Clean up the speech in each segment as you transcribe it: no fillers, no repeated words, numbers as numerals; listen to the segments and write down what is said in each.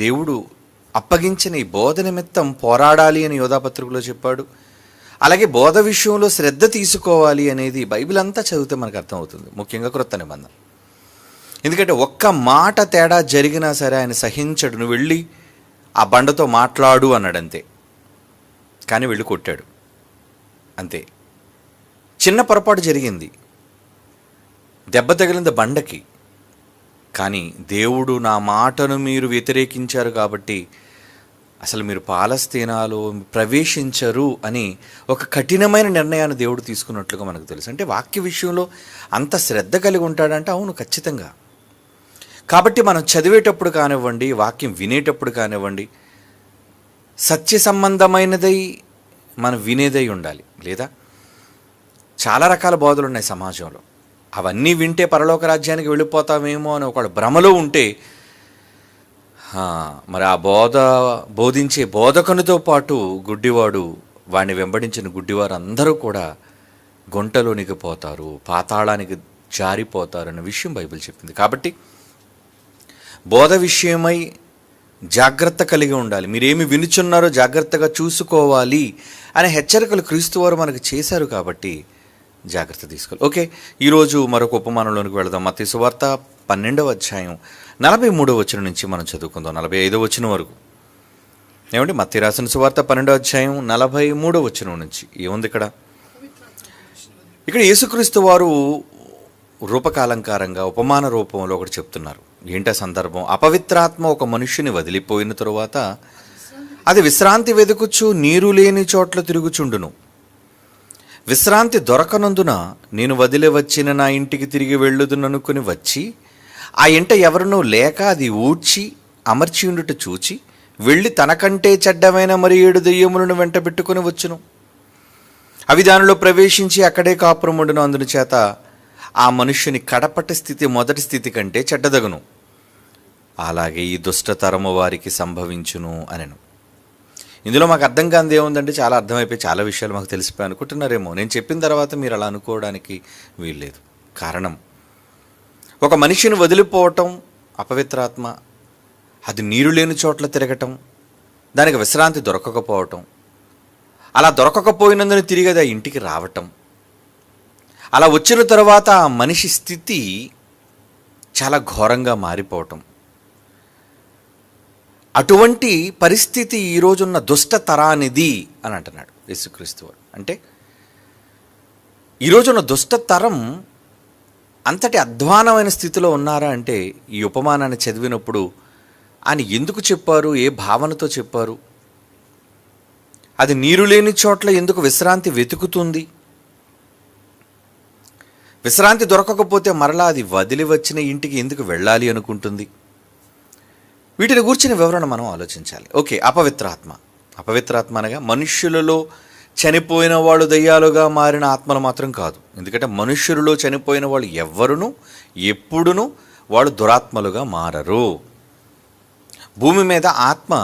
దేవుడు అప్పగించిన ఈ బోధ నిమిత్తం పోరాడాలి అని యోధాపత్రికలో చెప్పాడు. అలాగే బోధ విషయంలో శ్రద్ధ తీసుకోవాలి అనేది బైబిల్ అంతా చదివితే మనకు అర్థమవుతుంది, ముఖ్యంగా క్రొత్త నిబంధన. ఎందుకంటే ఒక్క మాట తేడా జరిగినా సరే ఆయన సహించడు. నువ్వు వెళ్ళి ఆ బండతో మాట్లాడు అన్నాడంతే, కానీ వెళ్ళి కొట్టాడు అంతే. చిన్న పొరపాటు జరిగింది, దెబ్బ తగిలింది బండకి, కానీ దేవుడు నా మాటను మీరు వ్యతిరేకించారు కాబట్టి అసలు మీరు పాలస్తీనాలో ప్రవేశించరు అని ఒక కఠినమైన నిర్ణయాన్ని దేవుడు తీసుకున్నట్లుగా మనకు తెలుసు. అంటే వాక్య విషయంలో అంత శ్రద్ధ కలిగి ఉంటాడంటే అవును, ఖచ్చితంగా. కాబట్టి మనం చదివేటప్పుడు కానివ్వండి, వాక్యం వినేటప్పుడు కానివ్వండి, సత్య సంబంధమైనదై మనం వినేదై ఉండాలి. లేదా చాలా రకాల బోధలు ఉన్నాయి సమాజంలో, అవన్నీ వింటే పరలోక రాజ్యానికి వెళ్ళిపోతామేమో అని ఒకడు భ్రమలో ఉంటే మరి ఆ బోధించే బోధకునితో పాటు గుడ్డివాడు, వాడిని వెంబడించిన గుడ్డివారు అందరూ కూడా గుంటలోనికి పోతారు, పాతాళానికి జారిపోతారు అన్న విషయం బైబిల్ చెప్పింది. కాబట్టి బోధ విషయమై జాగ్రత్త కలిగి ఉండాలి. మీరేమి వినుచున్నారో జాగ్రత్తగా చూసుకోవాలి అనే హెచ్చరికలు క్రీస్తు వారు మనకు చేశారు. కాబట్టి జాగ్రత్త తీసుకోవాలి. ఓకే, ఈరోజు మరొక ఉపమానంలోనికి వెళదాం. మత్తయి సువార్త 12వ అధ్యాయం 43వ వచనం నుంచి మనం చదువుకుందాం 45వ వచనం వరకు. ఏమండి, మత్తయి రాసిన సువార్త 12వ అధ్యాయం 43వ వచనం నుంచి ఏముంది ఇక్కడ? ఇక్కడ యేసుక్రీస్తు వారు రూపకాలంకారంగా ఉపమాన రూపంలో ఒకటి చెప్తున్నారు. ఏంటా సందర్భం? అపవిత్రాత్మ ఒక మనుష్యుని వదిలిపోయిన తరువాత అది విశ్రాంతి వెదుకుచు నీరు లేని చోట్ల తిరుగుచుండును. విశ్రాంతి దొరకనందున నేను వదిలి వచ్చిన నా ఇంటికి తిరిగి వెళ్ళుదుననుకుని వచ్చి ఆ ఇంట ఎవరినో లేక అది ఊడ్చి అమర్చి ఉండుట చూచి వెళ్ళి తనకంటే చెడ్డమైన మరి 7 దెయ్యములను వెంట పెట్టుకుని వచ్చును. అవి దానిలో ప్రవేశించి అక్కడే కాపురముండును. అందుని చేత ఆ మనుష్యుని కడపటి స్థితి మొదటి స్థితి కంటే చెడ్డదగును. అలాగే ఈ దుష్టతరము వారికి సంభవించును అనెను. ఇందులో మాకు అర్థం కానిది ఏముందంటే, చాలా అర్థమైపోయి చాలా విషయాలు మాకు తెలిసిపోయి అనుకుంటున్నారేమో. నేను చెప్పిన తర్వాత మీరు అలా అనుకోవడానికి వీల్లేదు. కారణం, ఒక మనిషిని వదిలిపోవటం అపవిత్రాత్మ, అది నీరు లేని చోట్ల తిరగటం, దానికి విశ్రాంతి దొరకకపోవటం, అలా దొరకకపోయినందున తిరిగి అది ఆ ఇంటికి రావటం, అలా వచ్చిన తర్వాత ఆ మనిషి స్థితి చాలా ఘోరంగా మారిపోవటం, అటువంటి పరిస్థితి ఈరోజున్న దుష్ట తరానిది అని అంటున్నాడు యేసుక్రీస్తు వారు. అంటే ఈరోజున్న దుష్ట తరం అంతటి అధ్వానమైన స్థితిలో ఉన్నారా అంటే, ఈ ఉపమానాన్ని చదివినప్పుడు ఆయన ఎందుకు చెప్పారు, ఏ భావనతో చెప్పారు, అది నీరు లేని చోట్ల ఎందుకు విశ్రాంతి వెతుకుతుంది, విశ్రాంతి దొరకకపోతే మరలా అది వదిలి వచ్చిన ఇంటికి ఎందుకు వెళ్ళాలి అనుకుంటుంది, వీటిని గూర్చిన వివరణ మనం ఆలోచించాలి. ఓకే, అపవిత్రాత్మ అనగా మనుష్యులలో చనిపోయిన వాళ్ళు దయ్యాలుగా మారిన ఆత్మలు మాత్రం కాదు. ఎందుకంటే మనుష్యులలో చనిపోయిన వాళ్ళు ఎవ్వరును ఎప్పుడునూ వాళ్ళు దురాత్మలుగా మారరు. భూమి మీద ఆత్మ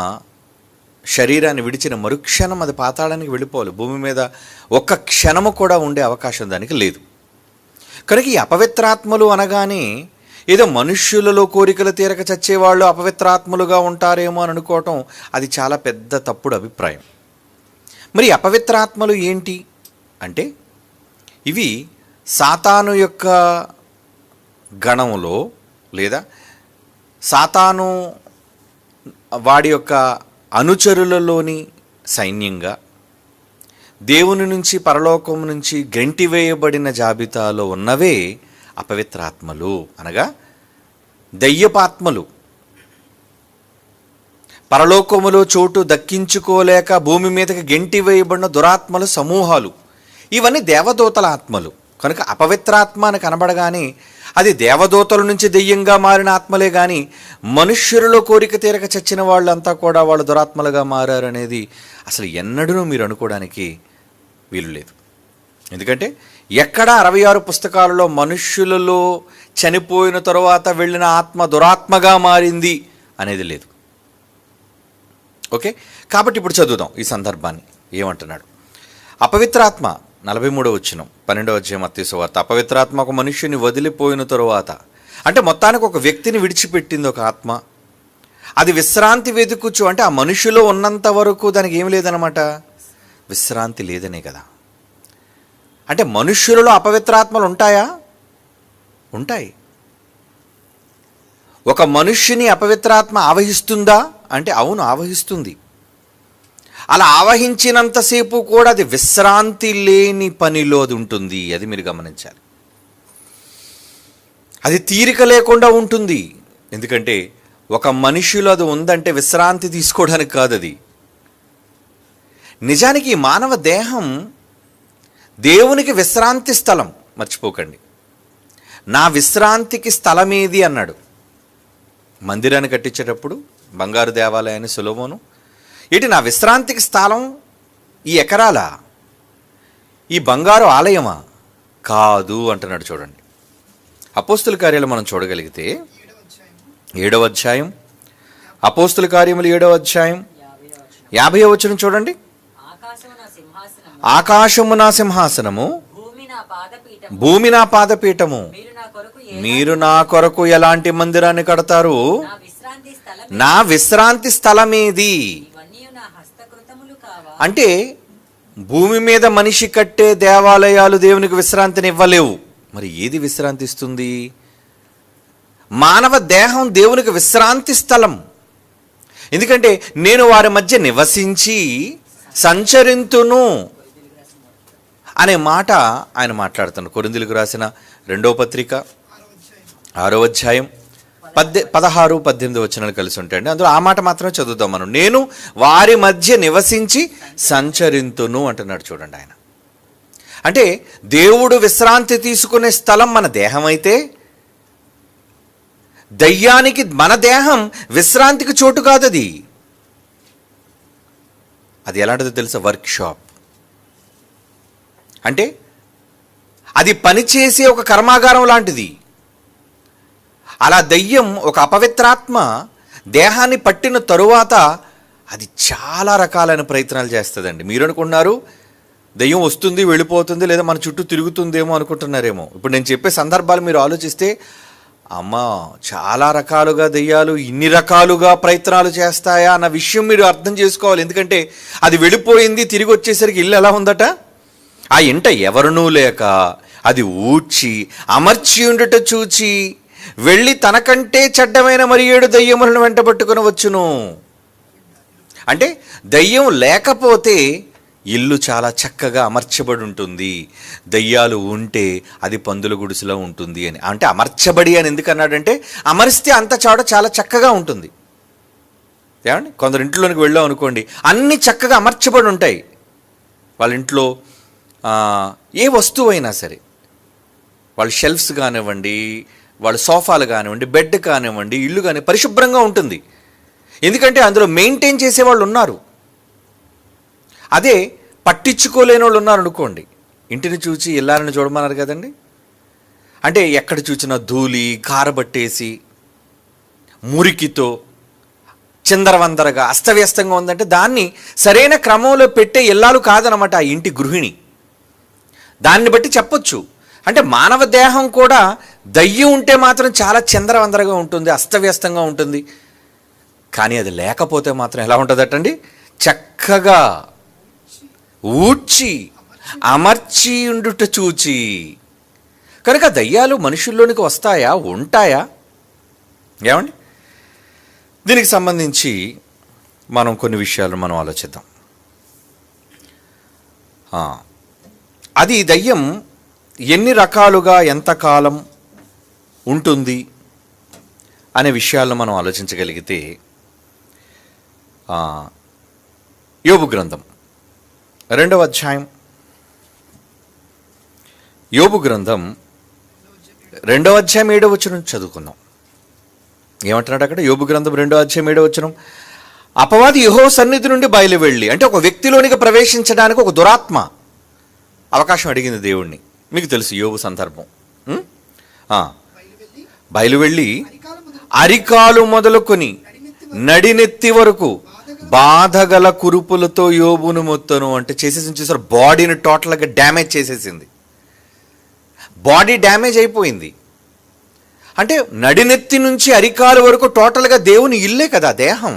శరీరాన్ని విడిచిన మరుక్షణం అది పాతాళానికి వెళ్ళిపోవాలి. భూమి మీద ఒక్క క్షణము కూడా ఉండే అవకాశం దానికి లేదు. కనుక ఈ అపవిత్రాత్మలు అనగానే ఏదో మనుష్యులలో కోరికలు తీరక చచ్చేవాళ్ళు అపవిత్రాత్మలుగా ఉంటారేమో అని అనుకోవటం అది చాలా పెద్ద తప్పుడు అభిప్రాయం. మరి అపవిత్రాత్మలు ఏంటి అంటే, ఇవి సాతాను యొక్క గణములో లేదా సాతాను వాడి యొక్క అనుచరులలోని సైన్యంగా దేవుని నుంచి పరలోకం నుంచి గెంటివేయబడిన జాబితాలో ఉన్నవే అపవిత్రాత్మలు అనగా దయ్యపాత్మలు. పరలోకములో చోటు దక్కించుకోలేక భూమి మీదకి గెంటి వేయబడిన దురాత్మల సమూహాలు, ఇవన్నీ దేవదూతల ఆత్మలు. కనుక అపవిత్రాత్మ అని కనబడగానే అది దేవదూతల నుంచి దెయ్యంగా మారిన ఆత్మలే కానీ మనుష్యులలో కోరిక తీరక చచ్చిన వాళ్ళంతా కూడా వాళ్ళు దురాత్మలుగా మారారనేది అసలు ఎన్నడూ మీరు అనుకోవడానికి వీలు లేదు. ఎందుకంటే ఎక్కడ 66 పుస్తకాలలో మనుష్యులలో చనిపోయిన తరువాత వెళ్ళిన ఆత్మ దురాత్మగా మారింది అనేది లేదు. ఓకే, కాబట్టి ఇప్పుడు చదువుదాం ఈ సందర్భాన్ని. ఏమంటున్నాడు? అపవిత్రాత్మ 43వ వచనం 12వ అధ్యాయం మత్తయి సువార్త. అపవిత్రాత్మ ఒక మనుష్యుని వదిలిపోయిన తరువాత, అంటే మొత్తానికి ఒక వ్యక్తిని విడిచిపెట్టింది ఒక ఆత్మ. అది విశ్రాంతి వెతుకుచు అంటే ఆ మనిషిలో ఉన్నంత వరకు దానికి ఏం లేదనమాట, విశ్రాంతి లేదనే కదా. అంటే మనుష్యులలో అపవిత్రాత్మలు ఉంటాయా? ఉంటాయి. ఒక మనుష్యుని అపవిత్రాత్మ ఆవహిస్తుందా అంటే అవును, ఆవహిస్తుంది. అలా ఆవహించినంతసేపు కూడా అది విశ్రాంతి లేని పనిలో అది ఉంటుంది. అది మీరు గమనించాలి. అది తీరిక లేకుండా ఉంటుంది. ఎందుకంటే ఒక మనిషిలో అది ఉందంటే విశ్రాంతి తీసుకోవడానికి కాదు. అది నిజానికి ఈ మానవ దేహం దేవునికి విశ్రాంతి స్థలం. మర్చిపోకండి, నా విశ్రాంతికి స్థలం ఏది అన్నాడు. మందిరాన్ని కట్టించేటప్పుడు బంగారు దేవాలయాన్ని సొలొమోను, ఏంటి నా విశ్రాంతికి స్థలం ఈ ఎకరాల, ఈ బంగారు ఆలయమా? కాదు అంటున్నాడు. చూడండి, అపోస్తుల కార్యాలు మనం చూడగలిగితే 7వ అధ్యాయం, అపోస్తుల కార్యములు 7వ అధ్యాయం 50వ వచనం చూడండి. ఆకాశము నా సింహాసనము, భూమి నా పాదపీఠము. మీరు నా కొరకు ఎలాంటి మందిరాన్ని కడతారు? నా విశ్రాంతి స్థలమేది? అంటే భూమి మీద మనిషి కట్టే దేవాలయాలు దేవునికి విశ్రాంతిని ఇవ్వలేవు. మరి ఏది విశ్రాంతి ఇస్తుంది? మానవ దేహం దేవునికి విశ్రాంతి స్థలం. ఎందుకంటే నేను వారి మధ్య నివసించి సంచరింతును అనే మాట ఆయన మాట్లాడుతున్నాడు. కొరింథీయులకు రాసిన 2వ పత్రిక 6వ అధ్యాయం 16, 18 వచనాలు కలిసి ఉంటాయండి. అందులో ఆ మాట మాత్రమే చదువుతాం మనం. నేను వారి మధ్య నివసించి సంచరింతును అంటున్నాడు. చూడండి, ఆయన అంటే దేవుడు విశ్రాంతి తీసుకునే స్థలం మన దేహం అయితే, దయ్యానికి మన దేహం విశ్రాంతికి చోటు కాదు. అది ఎలాంటిదో తెలుసా? వర్క్షాప్. అంటే అది పనిచేసే ఒక కర్మాగారం లాంటిది. అలా దయ్యం, ఒక అపవిత్రాత్మ దేహాన్ని పట్టిన తరువాత అది చాలా రకాలైన ప్రయత్నాలు చేస్తుందండి. మీరు అనుకున్నారు దయ్యం వస్తుంది వెళ్ళిపోతుంది, లేదా మన చుట్టూ తిరుగుతుందేమో అనుకుంటున్నారేమో. ఇప్పుడు నేను చెప్పే సందర్భాలు మీరు ఆలోచిస్తే, అమ్మా చాలా రకాలుగా దయ్యాలు ఇన్ని రకాలుగా ప్రయత్నాలు చేస్తాయా అన్న విషయం మీరు అర్థం చేసుకోవాలి. ఎందుకంటే అది వెళ్ళిపోయింది, తిరిగి వచ్చేసరికి ఇల్లు ఎలా ఉందట, ఆ ఇంట ఎవరునూ లేక అది ఊడ్చి అమర్చి ఉండుట చూచి వెళ్ళి తనకంటే చెడ్డమైన మరి 7 దయ్యములను వెంటబట్టుకుని వచ్చును. అంటే దయ్యం లేకపోతే ఇల్లు చాలా చక్కగా అమర్చబడి ఉంటుంది, దయ్యాలు ఉంటే అది పందుల గుడిసెలో ఉంటుంది అని. అంటే అమర్చబడి అని ఎందుకు అన్నాడంటే, అమరిస్తే అంత చోట చాలా చక్కగా ఉంటుంది. ఏమండి, కొందరు ఇంట్లోనికి వెళ్ళాం అనుకోండి, అన్నీ చక్కగా అమర్చబడి ఉంటాయి. వాళ్ళ ఇంట్లో ఏ వస్తువు అయినా సరే, వాళ్ళ షెల్ఫ్స్ కానివ్వండి, వాళ్ళ సోఫాలు కానివ్వండి, బెడ్ కానివ్వండి, ఇల్లు కానీ పరిశుభ్రంగా ఉంటుంది. ఎందుకంటే అందులో మెయింటైన్ చేసేవాళ్ళు ఉన్నారు. అదే పట్టించుకోలేని వాళ్ళు ఉన్నారు అనుకోండి, ఇంటిని చూచి ఇల్లాలని చూడమన్నారు కదండి. అంటే ఎక్కడ చూసినా ధూళి కారబట్టేసి మురికితో చిందరవందరగా అస్తవ్యస్తంగా ఉందంటే దాన్ని సరైన క్రమంలో పెట్టే ఇల్లాలు కాదనమాట ఆ ఇంటి గృహిణి. దాన్ని బట్టి చెప్పొచ్చు. అంటే మానవ దేహం కూడా దయ్యం ఉంటే మాత్రం చాలా చిందరవందరగా ఉంటుంది, అస్తవ్యస్తంగా ఉంటుంది. కానీ అది లేకపోతే మాత్రం ఎలా ఉంటుందటండి, చక్కగా ఊడ్చి అమర్చి ఉండుట చూచి. కనుక దయ్యాలు మనుషుల్లోనికి వస్తాయా, ఉంటాయా? ఏమండి, దీనికి సంబంధించి మనం కొన్ని విషయాలు మనం ఆలోచిద్దాం. అది దయ్యం ఎన్ని రకాలుగా ఎంతకాలం ఉంటుంది అనే విషయాలను మనం ఆలోచించగలిగితే, యోబు గ్రంథం 2వ అధ్యాయం, యోబు గ్రంథం 2వ అధ్యాయం 7వ వచనం చదువుకుందాం. ఏమంటున్నాడు అక్కడ? యోబు గ్రంథం 2వ అధ్యాయం 7వ వచనం, అపవాది యెహోవా సన్నిధి నుండి బయలు వెళ్ళి, అంటే ఒక వ్యక్తిలోనికి ప్రవేశించడానికి ఒక దురాత్మ అవకాశం అడిగింది దేవుణ్ణి. మీకు తెలుసు యోబు సందర్భం. బయలు వెళ్ళి అరికాలు మొదలుకొని నడినెత్తి వరకు బాధగల కురుపులతో యోబును మొత్తను. అంటే చేసేసింది, చూసారు, బాడీని టోటల్గా డ్యామేజ్ చేసేసింది. బాడీ డ్యామేజ్ అయిపోయింది. అంటే నడినెత్తి నుంచి అరికాలు వరకు టోటల్గా దేవుని ఇల్లే కదా దేహం.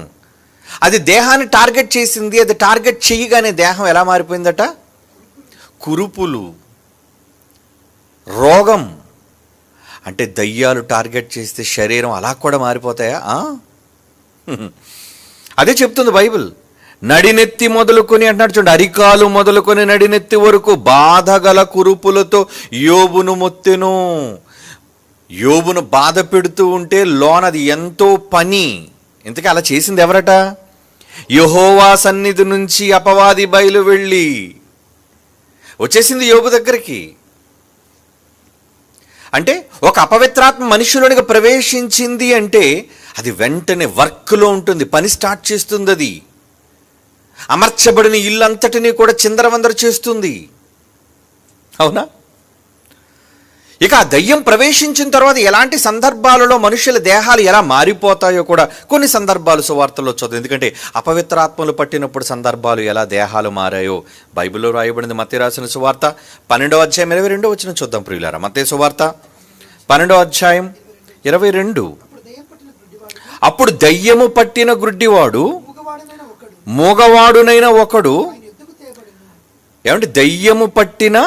అది దేహాన్ని టార్గెట్ చేసింది. అది టార్గెట్ చేయగానే దేహం ఎలా మారిపోయిందట? కురుపులు, రోగం. అంటే దయ్యాలు టార్గెట్ చేస్తే శరీరం అలా కూడా మారిపోతాయా? అదే చెప్తుంది బైబిల్. నడినెత్తి మొదలుకొని అంటున్నాడు చూడండి, అరికాలు మొదలుకొని నడినెత్తి వరకు బాధగల కురుపులతో యోబును మొత్తెను. యోబును బాధ పెడుతూ ఉంటే లోనది ఎంతో పని. ఇంతకీ అలా చేసింది ఎవరట? యెహోవా సన్నిధి నుంచి అపవాది బయలు వెళ్ళి వచ్చేసింది యోబు దగ్గరికి. అంటే ఒక అపవిత్రాత్మ మనుషులోనికి ప్రవేశించింది అంటే అది వెంటనే వర్క్లో ఉంటుంది, పని స్టార్ట్ చేస్తుంది. అది అమర్చబడిన ఇల్లంతటినీ కూడా చిందరవందర చేస్తుంది. అవునా? ఇక ఆ దయ్యం ప్రవేశించిన తర్వాత ఎలాంటి సందర్భాలలో మనుషుల దేహాలు ఎలా మారిపోతాయో కూడా కొన్ని సందర్భాలు సువార్తలో చదువు. ఎందుకంటే అపవిత్రాత్మలు పట్టినప్పుడు సందర్భాలు ఎలా దేహాలు మారాయో బైబిల్లో రాయబడింది. మత్తయి రాసిన సువార్త 12వ అధ్యాయం 22వ వచనం చూద్దాం ప్రియులారా. మత్తయి సువార్త 12వ అధ్యాయం 22. అప్పుడు దయ్యము పట్టిన గుడ్డివాడు, మూగవాడునైన ఒకడు, ఏమంటే దయ్యము పట్టిన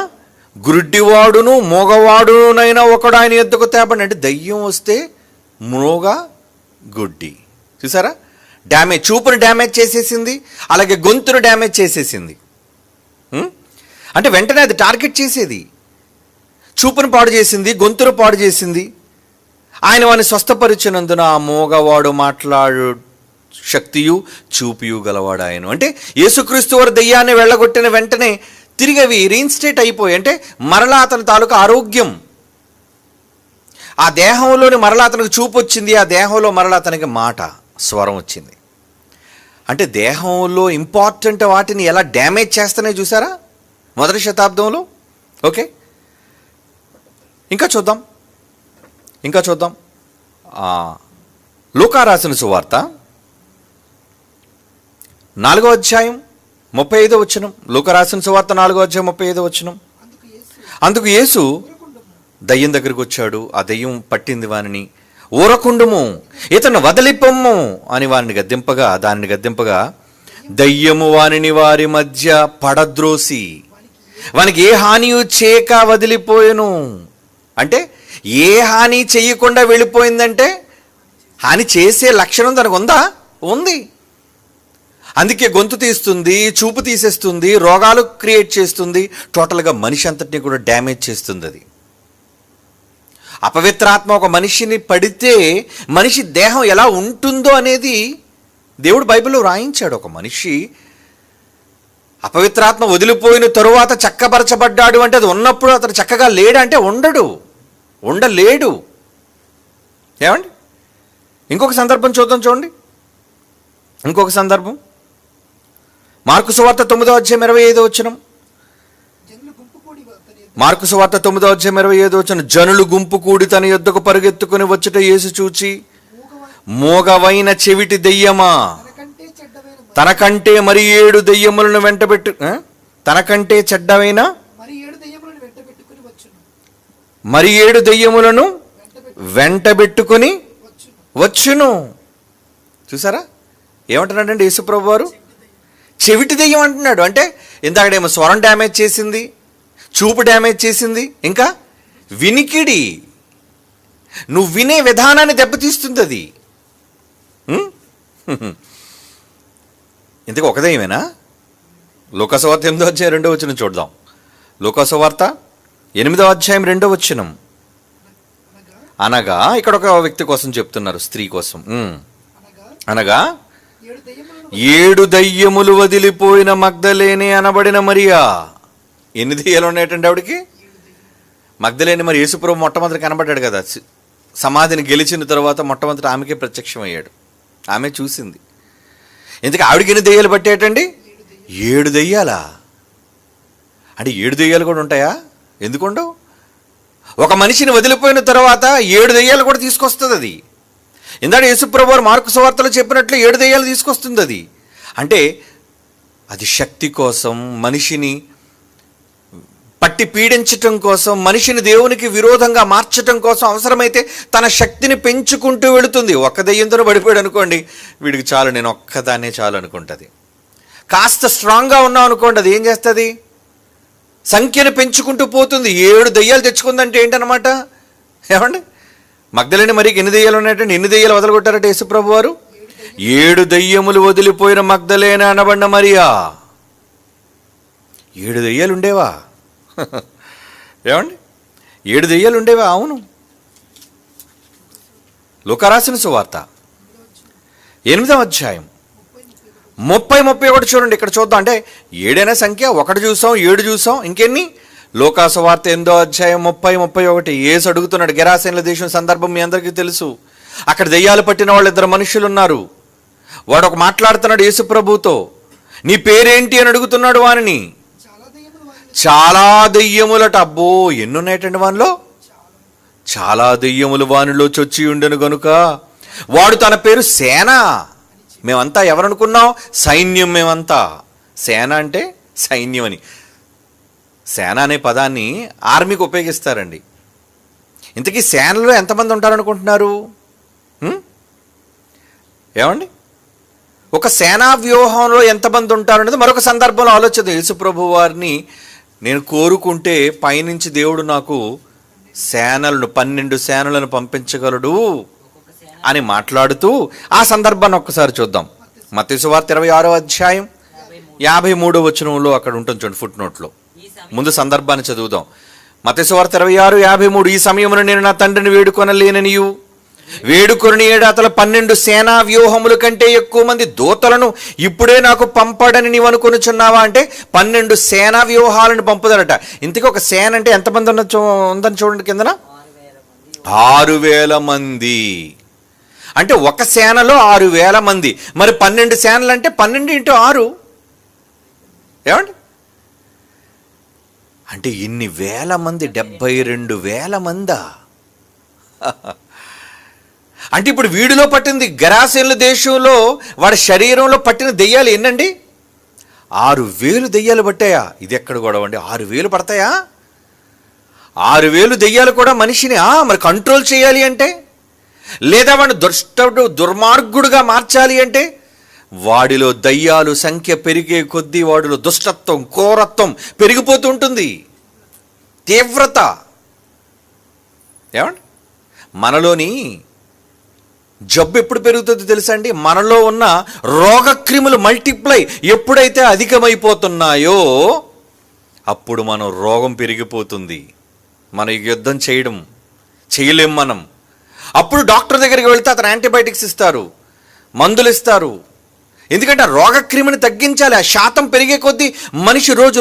గుడ్డివాడును మూగవాడునైనా ఒకడు ఆయన ఎద్దుకు తేబడి. అంటే దయ్యం వస్తే మూగ గుడ్డి, చూసారా? డ్యామేజ్, చూపును డ్యామేజ్ చేసేసింది, అలాగే గొంతును డ్యామేజ్ చేసేసింది. అంటే వెంటనే అది టార్గెట్ చేసేది. చూపును పాడు చేసింది, గొంతును పాడు చేసింది. ఆయన వాడిని స్వస్థపరిచినందున ఆ మూగవాడు మాట్లాడు శక్తియు చూపియు గలవాడు ఆయన. అంటే యేసుక్రీస్తు వారు దయ్యాన్ని వెళ్ళగొట్టిన వెంటనే తిరిగి అవి రీఇన్స్టేట్ అయిపోయి, అంటే మరలా అతని తాలూకా ఆరోగ్యం, ఆ దేహంలోని మరలా అతనికి చూపు వచ్చింది, ఆ దేహంలో మరలా అతనికి మాట, స్వరం వచ్చింది. అంటే దేహంలో ఇంపార్టెంట్ వాటిని ఎలా డ్యామేజ్ చేస్తానే చూసారా మొదటి శతాబ్దంలో. ఓకే, ఇంకా చూద్దాం. లూకా రాసిన సువార్త 4వ అధ్యాయం 35వ వచనం. లూకా రాసిన సువార్త 4వ అధ్యాయం 35వ వచనం. అందుకు యేసు దయ్యం దగ్గరికి వచ్చాడు, ఆ దయ్యం పట్టింది వానిని, ఊరకుండుము, ఇతను వదిలిపొమ్ము అని దానిని గద్దింపగా దయ్యము వానిని వారి మధ్య పడద్రోసి వానికి ఏ హానియు చేయక వదిలిపోయెను. అంటే ఏ హాని చెయ్యకుండా వెళ్ళిపోయిందంటే హాని చేసే లక్షణం దానికి ఉందా? ఉంది. అందుకే గొంతు తీస్తుంది, చూపు తీసేస్తుంది, రోగాలు క్రియేట్ చేస్తుంది, టోటల్గా మనిషి అంతటినీ కూడా డ్యామేజ్ చేస్తుంది. అది అపవిత్రాత్మ ఒక మనిషిని పడితే మనిషి దేహం ఎలా ఉంటుందో అనేది దేవుడు బైబిల్లో రాయించాడు. ఒక మనిషి అపవిత్రాత్మ వదిలిపోయిన తరువాత చక్కబరచబడ్డాడు అంటే అది ఉన్నప్పుడు అతను చక్కగా లేడంటే ఉండలేడు. ఏమండి? ఇంకొక సందర్భం చూడండి. ఇంకొక సందర్భం మార్కు సువార్త 9వ అధ్యాయం 25వ వచనం. మార్కు సువార్త 9వ అధ్యాయం 25వ వచనం. జనులు గుంపు కూడి తన యొద్దకు పరుగెత్తుకుని వచ్చుట యేసు చూచి, మోగవైన చెవిటి దెయ్యమా, తనకంటే మరి 7 దెయ్యములను తనకంటే చెడ్డవైన మరి 7 దెయ్యములను వెంటబెట్టుకుని వచ్చును. చూసారా ఏమంటున్నాడండి యేసుప్రభు వారు? చెవిటి దెయ్యం అంటున్నాడు. అంటే ఇందాకడేమో స్వరం డ్యామేజ్ చేసింది, చూపు డ్యామేజ్ చేసింది, ఇంకా వినికిడి, నువ్వు వినే విధానాన్ని దెబ్బతీస్తుంది అది. ఇంతకు ఒక దెయ్యమేనా? లోకసువార్త 8వ అధ్యాయం 2వ వచనం చూద్దాం. లోకసువార్త 8వ అధ్యాయం 2వ వచనం. అనగా ఇక్కడ ఒక వ్యక్తి కోసం చెప్తున్నారు, స్త్రీ కోసం. అనగా 7 దయ్యములు వదిలిపోయిన మగ్దలేనే అనబడిన మరియా. ఎన్ని దెయ్యాలు ఉన్నాయటండి ఆవిడికి? మగ్దలేని మరి యేసుప్రభు మొట్టమొదటి కనబడ్డాడు కదా, సమాధిని గెలిచిన తర్వాత మొట్టమొదటి ఆమెకే ప్రత్యక్షమయ్యాడు. ఆమె చూసింది. ఎందుకు ఆవిడికి ఎన్ని దెయ్యాలు పట్టేటండి? 7 దెయ్యాలా? అంటే 7 దెయ్యాలు కూడా ఉంటాయా? ఎందుకుండవు? ఒక మనిషిని వదిలిపోయిన తర్వాత 7 దెయ్యాలు కూడా తీసుకొస్తుంది అది. ఇందాక యేసుప్రభు వారు మార్కు సువార్తలో చెప్పినట్లు 7 దెయ్యాలు తీసుకొస్తుంది అది. అంటే అది శక్తి కోసం, మనిషిని పట్టి పీడించటం కోసం, మనిషిని దేవునికి విరోధంగా మార్చటం కోసం అవసరమైతే తన శక్తిని పెంచుకుంటూ వెళుతుంది. ఒక్క దెయ్యంతో పడిపోయాడు అనుకోండి, వీడికి చాలు, నేను ఒక్కదాన్నే చాలు అనుకుంటుంది. కాస్త స్ట్రాంగ్గా ఉన్నాం అనుకోండి, అది ఏం చేస్తుంది? సంఖ్యను పెంచుకుంటూ పోతుంది. 7 దెయ్యాలు తెచ్చుకుందంటే ఏంటనమాట? ఏమండి, మగ్దలేని మరికి ఎన్ని దెయ్యాలు ఉన్నాయంటే, ఎన్ని దెయ్యాలు వదలగొట్టారట యేసుప్రభు వారు? 7 దెయ్యములు వదిలిపోయిన మగ్దలేన అనబడిన మరియా. 7 దెయ్యాలు ఉండేవా? ఏమండి, 7 దెయ్యాలు ఉండేవా? అవును. లూకా రాసిన సువార్త 8వ అధ్యాయం 30-31 చూడండి. ఇక్కడ చూద్దాం. అంటే 7 సంఖ్య, 1 చూసాం, 7 చూసాం, ఇంకెన్ని? లూకా సువార్త 8వ అధ్యాయం 30-31. యేసు అడుగుతున్నాడు. గెరాసేనుల దేశం సందర్భం మీ అందరికీ తెలుసు. అక్కడ దెయ్యాలు పట్టిన వాళ్ళు 2 మనుషులు ఉన్నారు. వాడు ఒక మాట్లాడుతున్నాడు యేసు ప్రభుతో. నీ పేరేంటి అని అడుగుతున్నాడు వానిని. చాలా దెయ్యములట. అబ్బో, ఎన్నున్నాయటండి వానిలో? చాలా దెయ్యములు వానిలో చొచ్చి ఉండెను గనుక వాడు తన పేరు సేన. మేమంతా ఎవరనుకున్నాం? సైన్యం. మేమంతా సేన అంటే సైన్యం అని. సేన అనే పదాన్ని ఆర్మీకి ఉపయోగిస్తారండి. ఇంతకీ సేనలో ఎంతమంది ఉంటారనుకుంటున్నారు? ఏమండి, ఒక సేనా వ్యూహంలో ఎంతమంది ఉంటారనేది మరొక సందర్భంలో ఆలోచిద్దాం. యేసుప్రభు వారిని నేను కోరుకుంటే పైనుంచి దేవుడు నాకు సేనలను 12 సేనలను పంపించగలడు అని మాట్లాడుతూ ఆ సందర్భాన్ని ఒక్కసారి చూద్దాం. మత్తయి సువార్త 26వ అధ్యాయం 53వ వచనంలో అక్కడ ఉంటుంది చూడండి, ఫుట్ నోట్లో. ముందు సందర్భాన్ని చదువుదాం. మత్తయి సువార్త 26:53. ఈ సమయంలో నేను నా తండ్రిని వేడుకొనలేననియు వేడుకొని అతల 12 సేనా వ్యూహముల కంటే ఎక్కువ మంది దూతలను ఇప్పుడే నాకు పంపడని నీవు అనుకొనుచున్నావా? అంటే 12 సేనా వ్యూహాలను పంపుదరట. ఇంతకీ ఒక సేన అంటే ఎంతమంది ఉందని చూడండి కిందన. 6,000 మంది. అంటే ఒక సేనలో 6,000 మంది. మరి 12 సేనలు అంటే 12 × 6. ఏమండి, అంటే ఇన్ని వేల మంది, 72,000 మందా? అంటే ఇప్పుడు వీడిలో పట్టింది, గెరాసేనుల దేశంలో వాడి శరీరంలో పట్టిన దెయ్యాలు ఎన్నండి? 6,000 దెయ్యాలు పట్టాయా? ఇది ఎక్కడ గొడవ అండి? 6,000 పడతాయా? 6,000 దెయ్యాలు కూడా మనిషిని మరి కంట్రోల్ చేయాలి అంటే, లేదా వాడిని దుర్మార్గుడుగా మార్చాలి అంటే, వాడిలో దయ్యాలు సంఖ్య పెరిగే కొద్దీ వాడిలో దుష్టత్వం, క్రూరత్వం పెరిగిపోతూ ఉంటుంది, తీవ్రత. ఏమండి, మనలోని జబ్బు ఎప్పుడు పెరుగుతుందో తెలుసా అండి? మనలో ఉన్న రోగక్రిములు మల్టిప్లై ఎప్పుడైతే అధికమైపోతున్నాయో అప్పుడు మనం రోగం పెరిగిపోతుంది. మనం యుద్ధం చేయలేం మనం. అప్పుడు డాక్టర్ దగ్గరికి వెళ్తే అతను యాంటీబయాటిక్స్ ఇస్తారు, మందులు ఇస్తారు. ఎందుకంటే ఆ రోగక్రిమిని తగ్గించాలి. ఆ శాతం పెరిగే కొద్దీ మనిషి రోజు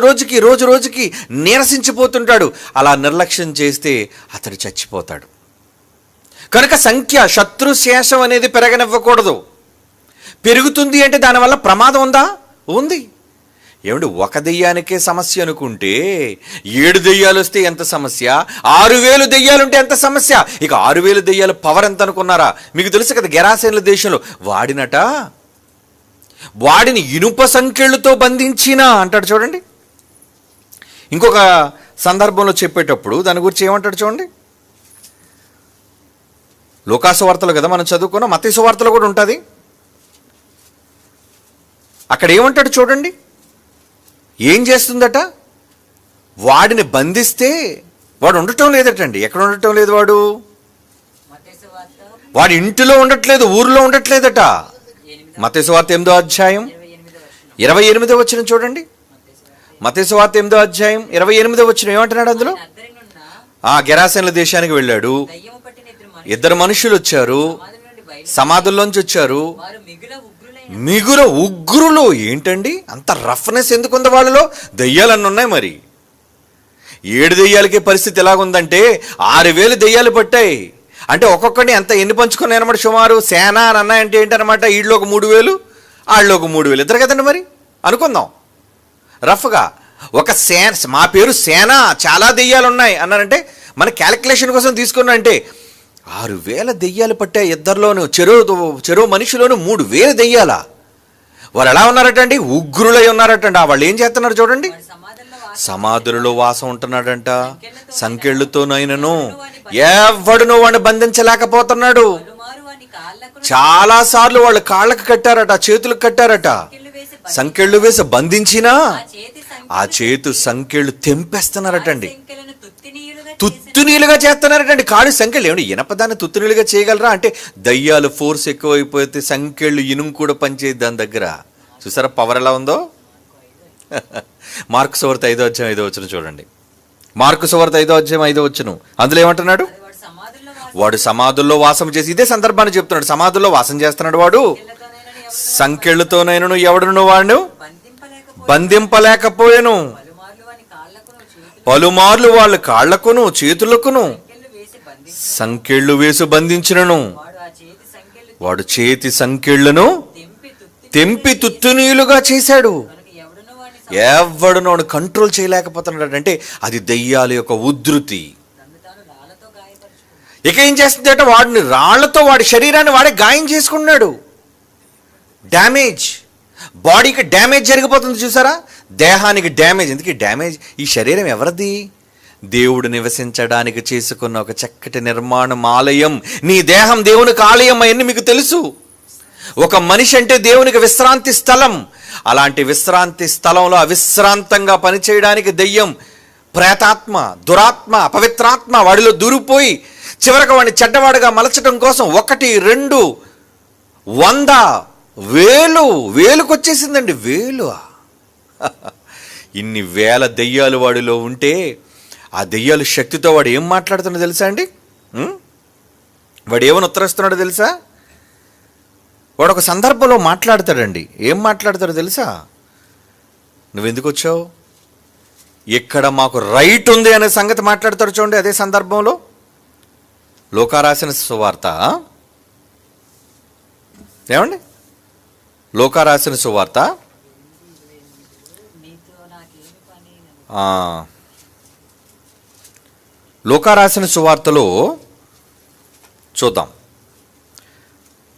రోజుకి నీరసించిపోతుంటాడు. అలా నిర్లక్ష్యం చేస్తే అతడు చచ్చిపోతాడు. కనుక సంఖ్య, శత్రుశేషం అనేది పెరగనివ్వకూడదు. పెరుగుతుంది అంటే దానివల్ల ప్రమాదం ఉందా? ఉంది. ఏమండి, ఒక దెయ్యానికే సమస్య అనుకుంటే 7 దెయ్యాలు వస్తే ఎంత సమస్య? 6,000 దెయ్యాలు ఉంటే ఎంత సమస్య? ఇక 6,000 దెయ్యాల పవర్ ఎంత అనుకున్నారా? మీకు తెలుసు కదా, గెరాసేనుల దేశంలో వాడిని ఇనుప సంకెళ్ళతో బంధించిన అంటాడు చూడండి. ఇంకొక సందర్భంలో చెప్పేటప్పుడు దాని గురించి ఏమంటాడు చూడండి. లూకా సువార్తలో కదా మనం చదువుకున్నాం, మత్తయి సువార్తలో కూడా ఉంటుంది. అక్కడ ఏమంటాడు చూడండి. ఏం చేస్తుందట? వాడిని బంధిస్తే వాడు ఉండటం లేదటండి. ఎక్కడ ఉండటం లేదు? వాడి ఇంటిలో ఉండట్లేదు, ఊరిలో ఉండట్లేదట. మత్తయి సువార్త 8వ అధ్యాయం 28వ వచనం చూడండి. మత్తయి సువార్త 8వ అధ్యాయం 28వ వచనం ఏమంటున్నాడు అందులో? గెరాసేనుల దేశానికి వెళ్ళాడు. 2 మనుషులు వచ్చారు, సమాధుల్లోంచి వచ్చారు. మిగుల ఉగ్రులు. ఏంటండి అంత రఫ్నెస్ ఎందుకుంది వాళ్ళలో? దెయ్యాలన్నీ ఉన్నాయి. మరి 7 దెయ్యాలకే పరిస్థితి ఎలాగుందంటే 6,000 దెయ్యాలు పట్టాయి. అంటే ఒక్కొక్కడిని ఎన్ని పంచుకున్నాయి అనమాట? సుమారు సేన అని అన్నాయంటే ఏంటనమాట? వీళ్ళు ఒక 3,000, వాళ్ళు ఒక 3,000, ఇద్దరు కదండి. మరి అనుకుందాం రఫ్గా, ఒక సేన, మా పేరు సేన, చాలా దెయ్యాలు ఉన్నాయి అన్నారంటే మన క్యాలిక్యులేషన్ కోసం తీసుకున్నా అంటే 6,000 దెయ్యాలు పట్టాయి. ఇద్దరిలోనూ చెరో మనిషిలోనూ 3,000 దెయ్యాలా? వాళ్ళు ఎలా ఉన్నారటండి? ఉగ్రులై ఉన్నారటండి. వాళ్ళు ఏం చేస్తున్నారు చూడండి. సమాధులలో వాసం ఉంటున్నాడంట. సంకెళ్ళుతోనైనను ఎవడును వాడిని బంధించలేకపోతున్నాడు. చాలా సార్లు వాళ్ళు కాళ్ళకు కట్టారట, చేతులకు కట్టారట, సంకెళ్ళు వేసి బంధించినా ఆ చేతు సంకెళ్ళు తెంపేస్తున్నారటండి, తుత్తునీలుగా చేస్తున్నారటండి. కాళ్ళు సంకెళ్ళు ఏమండి ఇనపదాన్ని తుత్తునీలుగా చేయగలరా అంటే దయ్యాలు ఫోర్స్ ఎక్కువైపోతే సంకెళ్ళు ఇనుము కూడా పనిచేయదు దాని దగ్గర. చూసారా పవర్ ఎలా ఉందో. మార్కు సువార్త 5:5 చూడండి. మార్కు సువార్త 5:5 అందులో ఏమంటున్నాడు? వాడు సమాధుల్లో వాసం చేసి, ఇదే సందర్భాన్ని చెప్తున్నాడు, సమాధుల్లో వాసం చేస్తున్నాడు వాడు. సంకెళ్ళతోనైనను ఎవడును వాడు బంధింపలేకపోయాను. పలుమార్లు వాళ్ళ కాళ్లకును చేతులకును సంకెళ్ళు వేసి బంధించినను వాడు చేతి సంకెళ్ళను తెంపి తుత్తునీలుగా చేశాడు. ఎవడును కంట్రోల్ చేయలేకపోతున్నాడు. అంటే అది దయ్యాల యొక్క ఉధృతి. ఇక ఏం చేస్తుంది అంటే వాడిని రాళ్లతో వాడి శరీరాన్ని వాడే గాయం చేసుకున్నాడు. డ్యామేజ్, బాడీకి డ్యామేజ్ జరిగిపోతుంది. చూసారా, దేహానికి డ్యామేజ్. ఎందుకు డ్యామేజ్? ఈ శరీరం ఎవరిది? దేవుడు నివసించడానికి చేసుకున్న ఒక చక్కటి నిర్మాణం, ఆలయం. నీ దేహం దేవునికి ఆలయం అయ్యని మీకు తెలుసు. ఒక మనిషి అంటే దేవునికి విశ్రాంతి స్థలం. అలాంటి విశ్రాంతి స్థలంలో అవిశ్రాంతంగా పనిచేయడానికి దెయ్యం, ప్రేతాత్మ, దురాత్మ, అపవిత్రాత్మ వాడిలో దూరిపోయి చివరికి వాడిని చెడ్డవాడుగా మలచడం కోసం 1, 2, 100, 1000 వచ్చేసిందండి. 1000 ఇన్ని వేల దెయ్యాలు వాడిలో ఉంటే ఆ దెయ్యాలు శక్తితో వాడు ఏం మాట్లాడుతున్నాడో తెలుసా అండి? వాడు ఏమని ఉత్తరిస్తున్నాడో తెలుసా? వాడు ఒక సందర్భంలో మాట్లాడతాడండి. ఏం మాట్లాడతాడో తెలుసా? నువ్వెందుకు వచ్చావు, ఇక్కడ మాకు రైట్ ఉంది అనే సంగతి మాట్లాడతాడు. చూడండి అదే సందర్భంలో లూకా రాసిన సువార్త, ఏమండి లూకా రాసిన సువార్త లూకా రాసిన సువార్తలో చూద్దాం.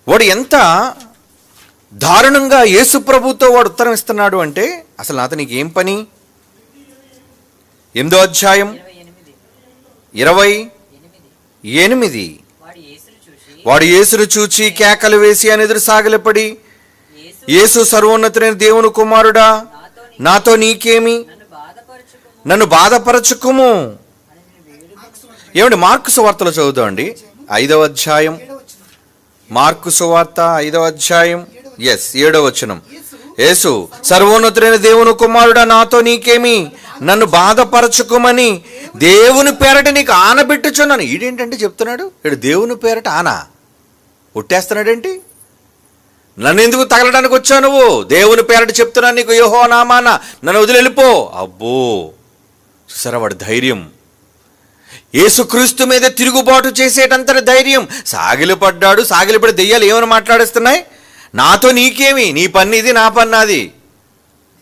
వాడు ఎంత దారుణంగా యేసు ప్రభుతో వాడు ఉత్తరం ఇస్తున్నాడు అంటే, అసలు నాతో నీకు ఏం పని? 8వ అధ్యాయం 28. వాడు యేసును చూచి కేకలు వేసి అని ఎదురు సాగిలపడి, యేసు సర్వోన్నతుడైన దేవుని కుమారుడా, నాతో నీకేమి? నన్ను బాధపరచుకుము. ఏమండి మార్కు సువార్తలో చదువుతామండి 5వ అధ్యాయం, మార్కు సువార్త 5వ అధ్యాయం 7వ. యేసు సర్వోన్నతుడైన దేవుని కుమారుడా, నాతో నీకేమి? నన్ను బాధపరచుకోమని దేవుని పేరట నీకు ఆనబెట్టుచున్నాను. ఈడేంటంటే చెప్తున్నాడు, ఇడు దేవుని పేరట ఆనా ఒట్టేస్తున్నాడేంటి? నన్ను ఎందుకు తగలడానికి వచ్చావు నువ్వు? దేవుని పేరట చెప్తున్నాను నీకు, యెహోవా నామాన నన్ను వదిలి వెళ్ళిపో. అబ్బో, చూసారా వాడి ధైర్యం. యేసుక్రీస్తు మీద తిరుగుబాటు చేసేటంతటి ధైర్యం. సాగిలిపడి దెయ్యాలు ఏమని మాట్లాడేస్తున్నాయి? నాతో నీకేమి? నీ పని ఇది, నా పని నాది.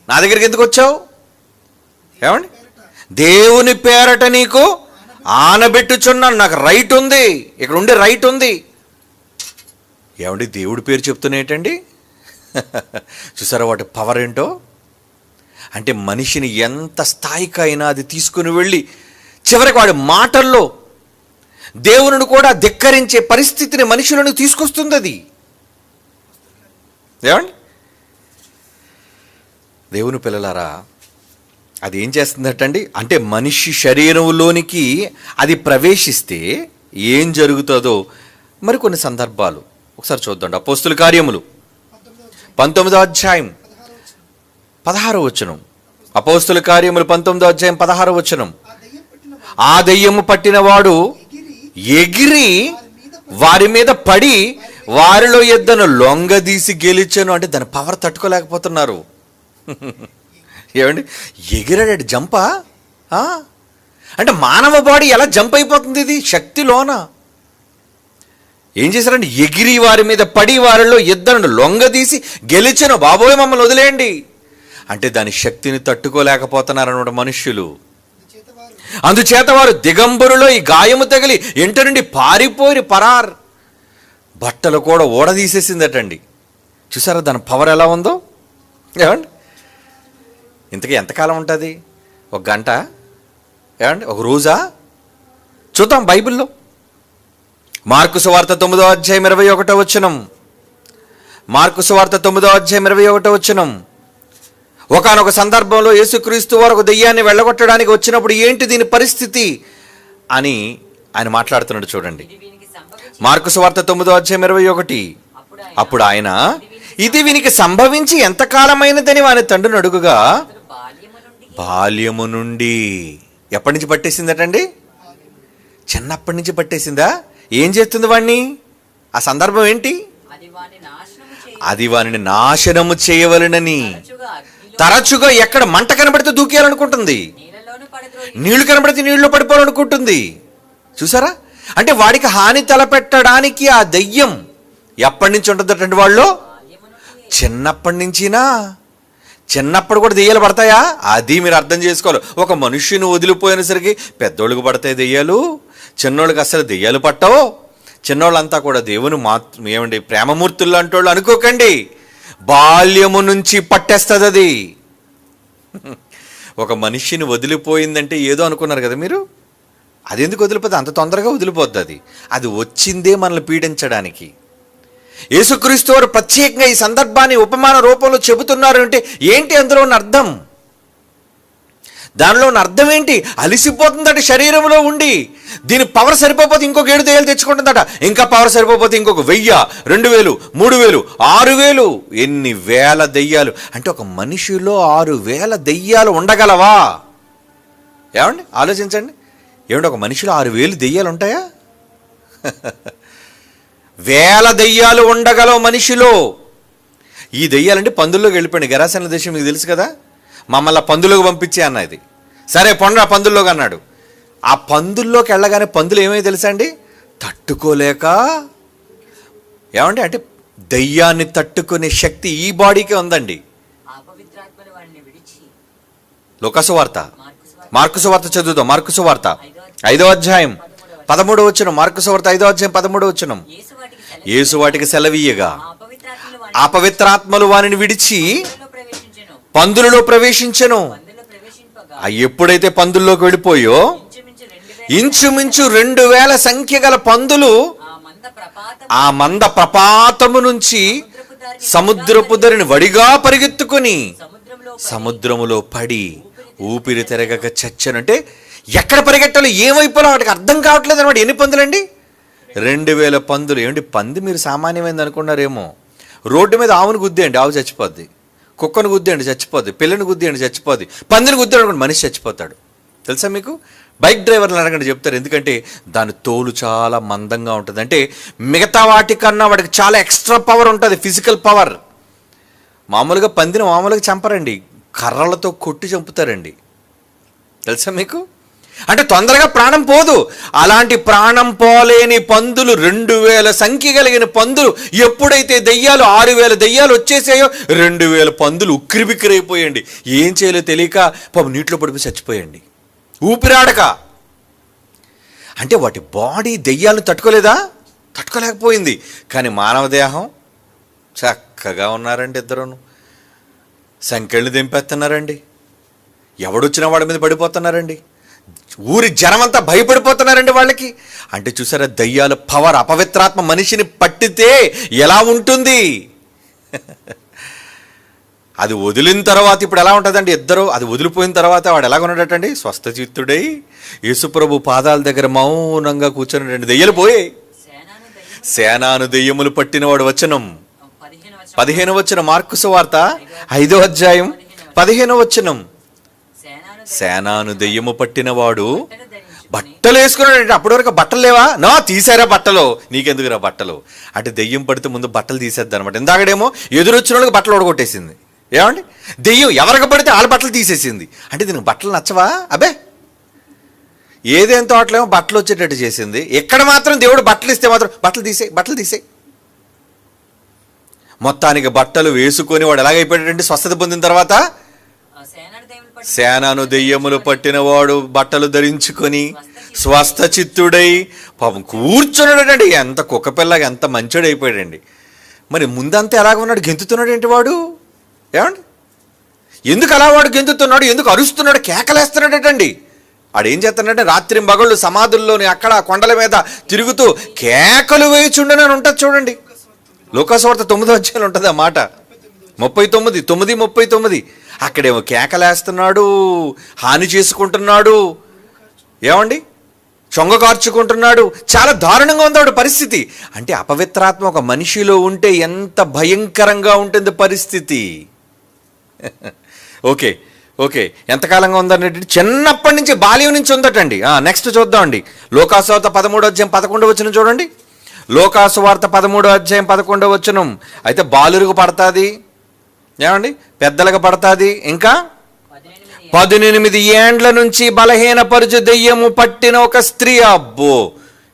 నా దగ్గరికి ఎందుకు వచ్చావు? ఏమండి, దేవుని పేరట నీకు ఆనబెట్టుచున్నాను, నాకు రైట్ ఉంది, ఇక్కడ ఉండే రైట్ ఉంది. ఏమండి దేవుడి పేరు చెప్తున్నాయేటండి? చూసారా వాటి పవర్ ఏంటో. అంటే మనిషిని ఎంత స్థాయికైనా అది తీసుకుని వెళ్ళి చివరికి వాడి మాటల్లో దేవుని కూడా ధిక్కరించే పరిస్థితిని మనుషులను తీసుకొస్తుంది అది. ఏమండి దేవుని పిల్లలారా, అది ఏం చేస్తుందటండి అంటే మనిషి శరీరంలోనికి అది ప్రవేశిస్తే ఏం జరుగుతుందో మరికొన్ని సందర్భాలు ఒకసారి చూద్దాం. అపోస్తుల కార్యములు 19వ అధ్యాయం 16వ వచనం. అపోస్తుల కార్యములు 19వ అధ్యాయం 16వ వచనం. ఆ దెయ్యము పట్టినవాడు ఎగిరి వారి మీద పడి వారిలో ఎద్దను లొంగదీసి గెలిచాను. అంటే దాని పవర్ తట్టుకోలేకపోతున్నారు. ఏమండి ఎగిరాడు, జంపా? అంటే మానవ బాడీ ఎలా జంప్ అయిపోతుంది? ఇది శక్తిలోన. ఏం చేశారంటే ఎగిరి వారి మీద పడి వారిలో ఇద్దరు లొంగదీసి గెలిచను. బాబోయ్ మమ్మల్ని వదిలేయండి అంటే దాని శక్తిని తట్టుకోలేకపోతున్నారన్నమాట మనుష్యులు. అందుచేత వారు దిగంబరులో ఈ గాయము తగిలి ఇంట నుండి పారిపోయి పరార్. బట్టలు కూడా ఓడదీసేసిందటండి. చూసారా దాని పవర్ ఎలా ఉందో? ఏమండి ఇంతకీ ఎంతకాలం ఉంటుంది? ఒక గంట? ఏమండి ఒక రోజా? చూద్దాం బైబిల్లో. మార్కు సువార్త 9వ అధ్యాయం 21వ వచనం. మార్కు సువార్త 9వ అధ్యాయం 21వ వచనం. ఒకానొక సందర్భంలో యేసుక్రీస్తు వారు ఒక దెయ్యాన్ని వెళ్ళగొట్టడానికి వచ్చినప్పుడు ఏంటి దీని పరిస్థితి అని ఆయన మాట్లాడుతున్నాడు చూడండి. మార్కు సువార్త 9వ అధ్యాయం 21. అప్పుడు ఆయన ఇది వీనికి సంభవించి ఎంతకాలమైనదని వాని తండ్రిని అడుగుగా, బాల్యము నుండి. ఎప్పటి నుంచి పట్టేసిందటండి? చిన్నప్పటి నుంచి పట్టేసిందా? ఏం చేస్తుంది వాణ్ణి? ఆ సందర్భం ఏంటి? అది వానిని నాశనము చేయవలెనని. తరచుగా ఎక్కడ మంట కనబడితే దూకేయాలనుకుంటుంది, నీళ్లు కనబడితే నీళ్ళలో పడిపోవాలనుకుంటుంది. చూసారా? అంటే వాడికి హాని తలపెట్టడానికి ఆ దెయ్యం ఎప్పటి నుంచి ఉంటుందటండి వాళ్ళు? చిన్నప్పటి నుంచినా. చిన్నప్పుడు కూడా దెయ్యాలు పడతాయా? అది మీరు అర్థం చేసుకోవాలి. ఒక మనుష్యుని వదిలిపోయినసరికి పెద్దోళ్ళకి పడతాయి దెయ్యాలు, చిన్నోళ్ళకి అసలు దెయ్యాలు పట్టవు. చిన్నోళ్ళంతా కూడా దేవుని ఏమండి ప్రేమమూర్తులు అంటోళ్ళు అనుకోకండి. బాల్యము నుంచి పట్టేస్తుంది అది. ఒక మనిషిని వదిలిపోయిందంటే ఏదో అనుకున్నారు కదా మీరు. అది ఎందుకు వదిలిపోతుంది? అంత తొందరగా వదిలిపోద్ది అది. అది వచ్చిందే మనల్ని పీడించడానికి. యేసుక్రీస్తు వారు ప్రత్యేకంగా ఈ సందర్భాన్ని ఉపమాన రూపంలో చెబుతున్నారు అంటే ఏంటి అందులో ఉన్న అర్థం? దానిలో ఉన్న అర్థం ఏంటి? అలిసిపోతుందట శరీరంలో ఉండి. దీని పవర్ సరిపోతే ఇంకొక 7 దెయ్యాలు తెచ్చుకుంటుందట. ఇంకా పవర్ సరిపోతే ఇంకొక 1000, 2000, 3000, 6000. ఎన్ని వేల దెయ్యాలు! అంటే ఒక మనిషిలో 6000 దెయ్యాలు ఉండగలవా? ఏమండి ఆలోచించండి. ఏమంటే ఒక మనిషిలో 6000 దెయ్యాలు ఉంటాయా? వేల దెయ్యాలు ఉండగలవు మనిషిలో. ఈ దెయ్యాలంటే పందుల్లోకి వెళ్ళిపోయింది. గెరాసెన్ల దేశం మీకు తెలుసు కదా. మమ్మల్ని పందులోకి పంపించే అన్నది. సరే పొండ్రా పందుల్లోకి అన్నాడు. ఆ పందుల్లోకి వెళ్ళగానే పందులు ఏమై తెలుసా అండి? తట్టుకోలేక, ఏమండి అంటే దెయ్యాన్ని తట్టుకునే శక్తి ఈ బాడీకే ఉందండి. లూకాసు వార్త, మార్కు సువార్త చదువుదాం. మార్కు సువార్త 5వ అధ్యాయం 13వ వచనం. మార్కు సువార్త 5వ అధ్యాయం 13వ వచనం. యేసు వాటికి సెలవీయగా అపవిత్రాత్మలు వానిని విడిచి పందులలో ప్రవేశించెను. ఎప్పుడైతే పందుల్లోకి వెళ్ళిపోయో ఇంచుమించు 2000 సంఖ్య గల పందులు ఆ మంద ప్రపాతము నుంచి సముద్రపు ధరిని వడిగా పరిగెత్తుకుని సముద్రములో పడి ఊపిరి తిరగక చచ్చనంటే ఎక్కడ పరిగెట్టాలో ఏమైపోలో వాటికి అర్థం కావట్లేదు అనమాట. ఎన్ని పందులండి? 2000 పందులు. ఏమిటి పంది మీరు సామాన్యమైంది అనుకున్నారేమో. రోడ్డు మీద ఆవును గుద్దేయండి, ఆవు చచ్చిపోద్ది. కుక్కను గుద్దేయండి చచ్చిపోద్ది. పిల్లని గుద్దేయండి చచ్చిపోద్ది. పందిని గుద్దేయండి అనుకోండి మనిషి చచ్చిపోతాడు. తెలుసా మీకు? బైక్ డ్రైవర్లు అడగండి చెప్తారు. ఎందుకంటే దాని తోలు చాలా మందంగా ఉంటుంది. అంటే మిగతా వాటికన్నా వాటికి చాలా ఎక్స్ట్రా పవర్ ఉంటుంది, ఫిజికల్ పవర్. మామూలుగా పందిని మామూలుగా చంపరండి, కర్రలతో కొట్టి చంపుతారండి. తెలుసా మీకు? అంటే తొందరగా ప్రాణం పోదు. అలాంటి ప్రాణం పోలేని పందులు 2000 సంఖ్య కలిగిన పందులు. ఎప్పుడైతే దెయ్యాలు 6000 దెయ్యాలు వచ్చేసాయో 2000 పందులు ఉక్కిరిబిక్కిరైపోయండి. ఏం చేయాలో తెలియక పాపం నీటిలో పడిపోయి చచ్చిపోయండి, ఊపిరాడక. అంటే వాటి బాడీ దెయ్యాలను తట్టుకోలేదా? తట్టుకోలేకపోయింది. కానీ మానవ దేహం చక్కగా ఉన్నారండి. ఇద్దరును సంకెళ్ళు దింపేస్తున్నారండి. ఎవడొచ్చినా వాడి మీద పడిపోతున్నారండి. ఊరి జనమంతా భయపడిపోతున్నారండి వాళ్ళకి. అంటే చూసారా దయ్యాల పవర్. అపవిత్రాత్మ మనిషిని పట్టితే ఎలా ఉంటుంది? అది వదిలిన తర్వాత ఇప్పుడు ఎలా ఉంటుందండి? ఇద్దరు అది వదిలిపోయిన తర్వాత వాడు ఎలా ఉన్నాడటండి? స్వస్థచిత్తుడై యేసుప్రభు పాదాల దగ్గర మౌనంగా కూర్చొని దెయ్యాలు పోయాయి. సేనాను దెయ్యములు పట్టినవాడు వచనం 15వ వచనం. మార్కు సువార్త 5వ అధ్యాయం 15వ వచనం. సేనాను దెయ్యము పట్టినవాడు బట్టలు వేసుకున్నాడు. అప్పటి వరకు బట్టలు లేవా? నా తీసారా బట్టలు, నీకెందుకురా బట్టలు అంటే దెయ్యం పడితే ముందు బట్టలు తీసేద్ది అనమాట. ఇందాకడేమో ఎదురొచ్చిన వాళ్ళకి బట్టలు ఓడగొట్టేసింది. ఏమండి దెయ్యం ఎవరికి పడితే వాళ్ళ బట్టలు తీసేసింది. అంటే దీనికి బట్టలు నచ్చవా? అబ్బే ఏదేం తోటలేమో బట్టలు వచ్చేటట్టు చేసింది. ఎక్కడ మాత్రం దేవుడు బట్టలు ఇస్తే మాత్రం బట్టలు తీసేయి. మొత్తానికి బట్టలు వేసుకొని వాడు ఎలాగైపోయాడంటే స్వస్థత పొందిన తర్వాత సేనాను దెయ్యములు పట్టినవాడు బట్టలు ధరించుకొని స్వస్థచిత్తుడై పాపం కూర్చున్నాడండి. ఎంత కుక్కపిల్లగా ఎంత మంచోడైపోయాడండి. మరి ముందంతా ఎలాగ ఉన్నాడు? గెంతుతున్నాడు ఏంటి వాడు? ఏమండి ఎందుకు అలా వాడు గెంతుతున్నాడు, ఎందుకు అరుస్తున్నాడు, కేకలేస్తున్నాడటండి. ఆడేం చేస్తున్నాడంటే రాత్రి మగళ్ళు సమాధుల్లోని అక్కడ కొండల మీద తిరుగుతూ కేకలు వేయుచుండనని ఉంటుంది చూడండి. లోకాసువార్త 9వ అధ్యాయంలో ఉంటుంది ఆ మాట. 39:9-39 అక్కడేమో కేకలేస్తున్నాడు, హాని చేసుకుంటున్నాడు, ఏమండి చొంగ కార్చుకుంటున్నాడు. చాలా దారుణంగా ఉంది ఆవిడ పరిస్థితి. అంటే అపవిత్రాత్మ ఒక మనిషిలో ఉంటే ఎంత భయంకరంగా ఉంటుంది పరిస్థితి. ఓకే ఓకే ఎంతకాలంగా ఉందన్నట్టు చిన్నప్పటి నుంచి బాల్యం నుంచి ఉందటండి. నెక్స్ట్ చూద్దామండి. లోకాసువార్త 13వ అధ్యాయం 11వ వచనం చూడండి. లోకాసువార్త 13వ అధ్యాయం 11వ వచనం. అయితే బాలురకు పడుతుంది, ఏమండి పెద్దలకు పడుతుంది. ఇంకా 18 ఏండ్ల నుంచి బలహీనపరుచు దెయ్యము పట్టిన ఒక స్త్రీ. అబ్బో,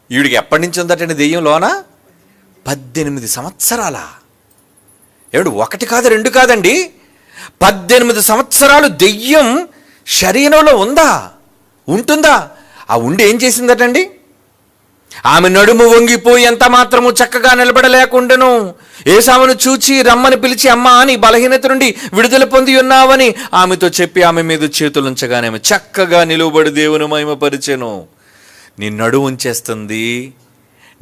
వీడికి ఎప్పటి నుంచి ఉందటండి దెయ్యంలోన? 18 సంవత్సరాల. ఏమిటి, 1 కాదు 2 కాదండి, 18 సంవత్సరాలు దెయ్యం శరీరంలో ఉంటుందా? ఆ ఉండి ఏం చేసిందటండి? ఆమె నడుము వంగిపోయి ఎంత మాత్రము చక్కగా నిలబడలేకుండాను. ఏసావును చూచి రమ్మని పిలిచి, అమ్మా అని బలహీనత నుండి విడుదల పొంది ఉన్నావని ఆమెతో చెప్పి ఆమె మీద చేతులుంచగానే ఆమె చక్కగా నిలువబడి దేవుని మహిమపరిచెను. నీ నడుము ఉంచేస్తుంది,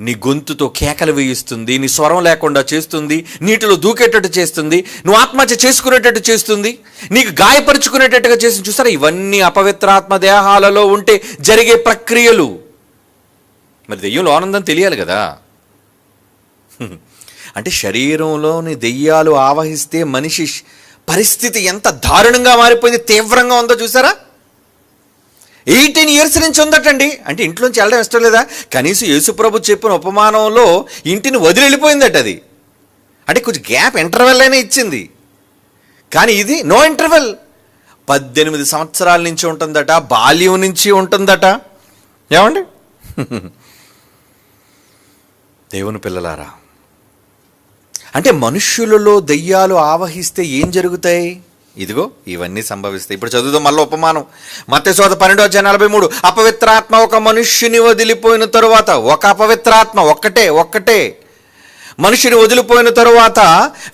నీ గొంతుతో కేకలు వేయిస్తుంది, నీ స్వరం లేకుండా చేస్తుంది, నీటిలో దూకేటట్టు చేస్తుంది, నువ్వు ఆత్మహత్య చేసుకునేటట్టు చేస్తుంది, నీకు గాయపరుచుకునేటట్టుగా చేస్తుంది. చూసారా, ఇవన్నీ అపవిత్రాత్మ దేహాలలో ఉంటే జరిగే ప్రక్రియలు. మరి దెయ్యంలో ఆనందం తెలియాలి కదా. అంటే శరీరంలోని దెయ్యాలు ఆవహిస్తే మనిషి పరిస్థితి ఎంత దారుణంగా మారిపోయింది, తీవ్రంగా ఉందో చూసారా. 18 years నుంచి ఉందటండి. అంటే ఇంట్లోంచి వెళ్ళడం ఇష్టం లేదా? కనీసం యేసుప్రభు చెప్పిన ఉపమానంలో ఇంటిని వదిలి వెళ్ళిపోయిందట అది. అంటే కొంచెం గ్యాప్, ఇంటర్వెల్ అయినా ఇచ్చింది. కానీ ఇది నో ఇంటర్వెల్. 18 సంవత్సరాల నుంచి ఉంటుందట, బాల్యం నుంచి ఉంటుందట. ఏమండి దేవుని పిల్లలారా, అంటే మనుష్యులలో దెయ్యాలు ఆవహిస్తే ఏం జరుగుతాయి? ఇదిగో ఇవన్నీ సంభవిస్తాయి. ఇప్పుడు చదువుదాం మళ్ళీ ఉపమానం. మత్తయి సువార్త 12:43. అపవిత్రాత్మ ఒక మనుష్యుని వదిలిపోయిన తరువాత, ఒక అపవిత్రాత్మ ఒక్కటే మనుషుని వదిలిపోయిన తరువాత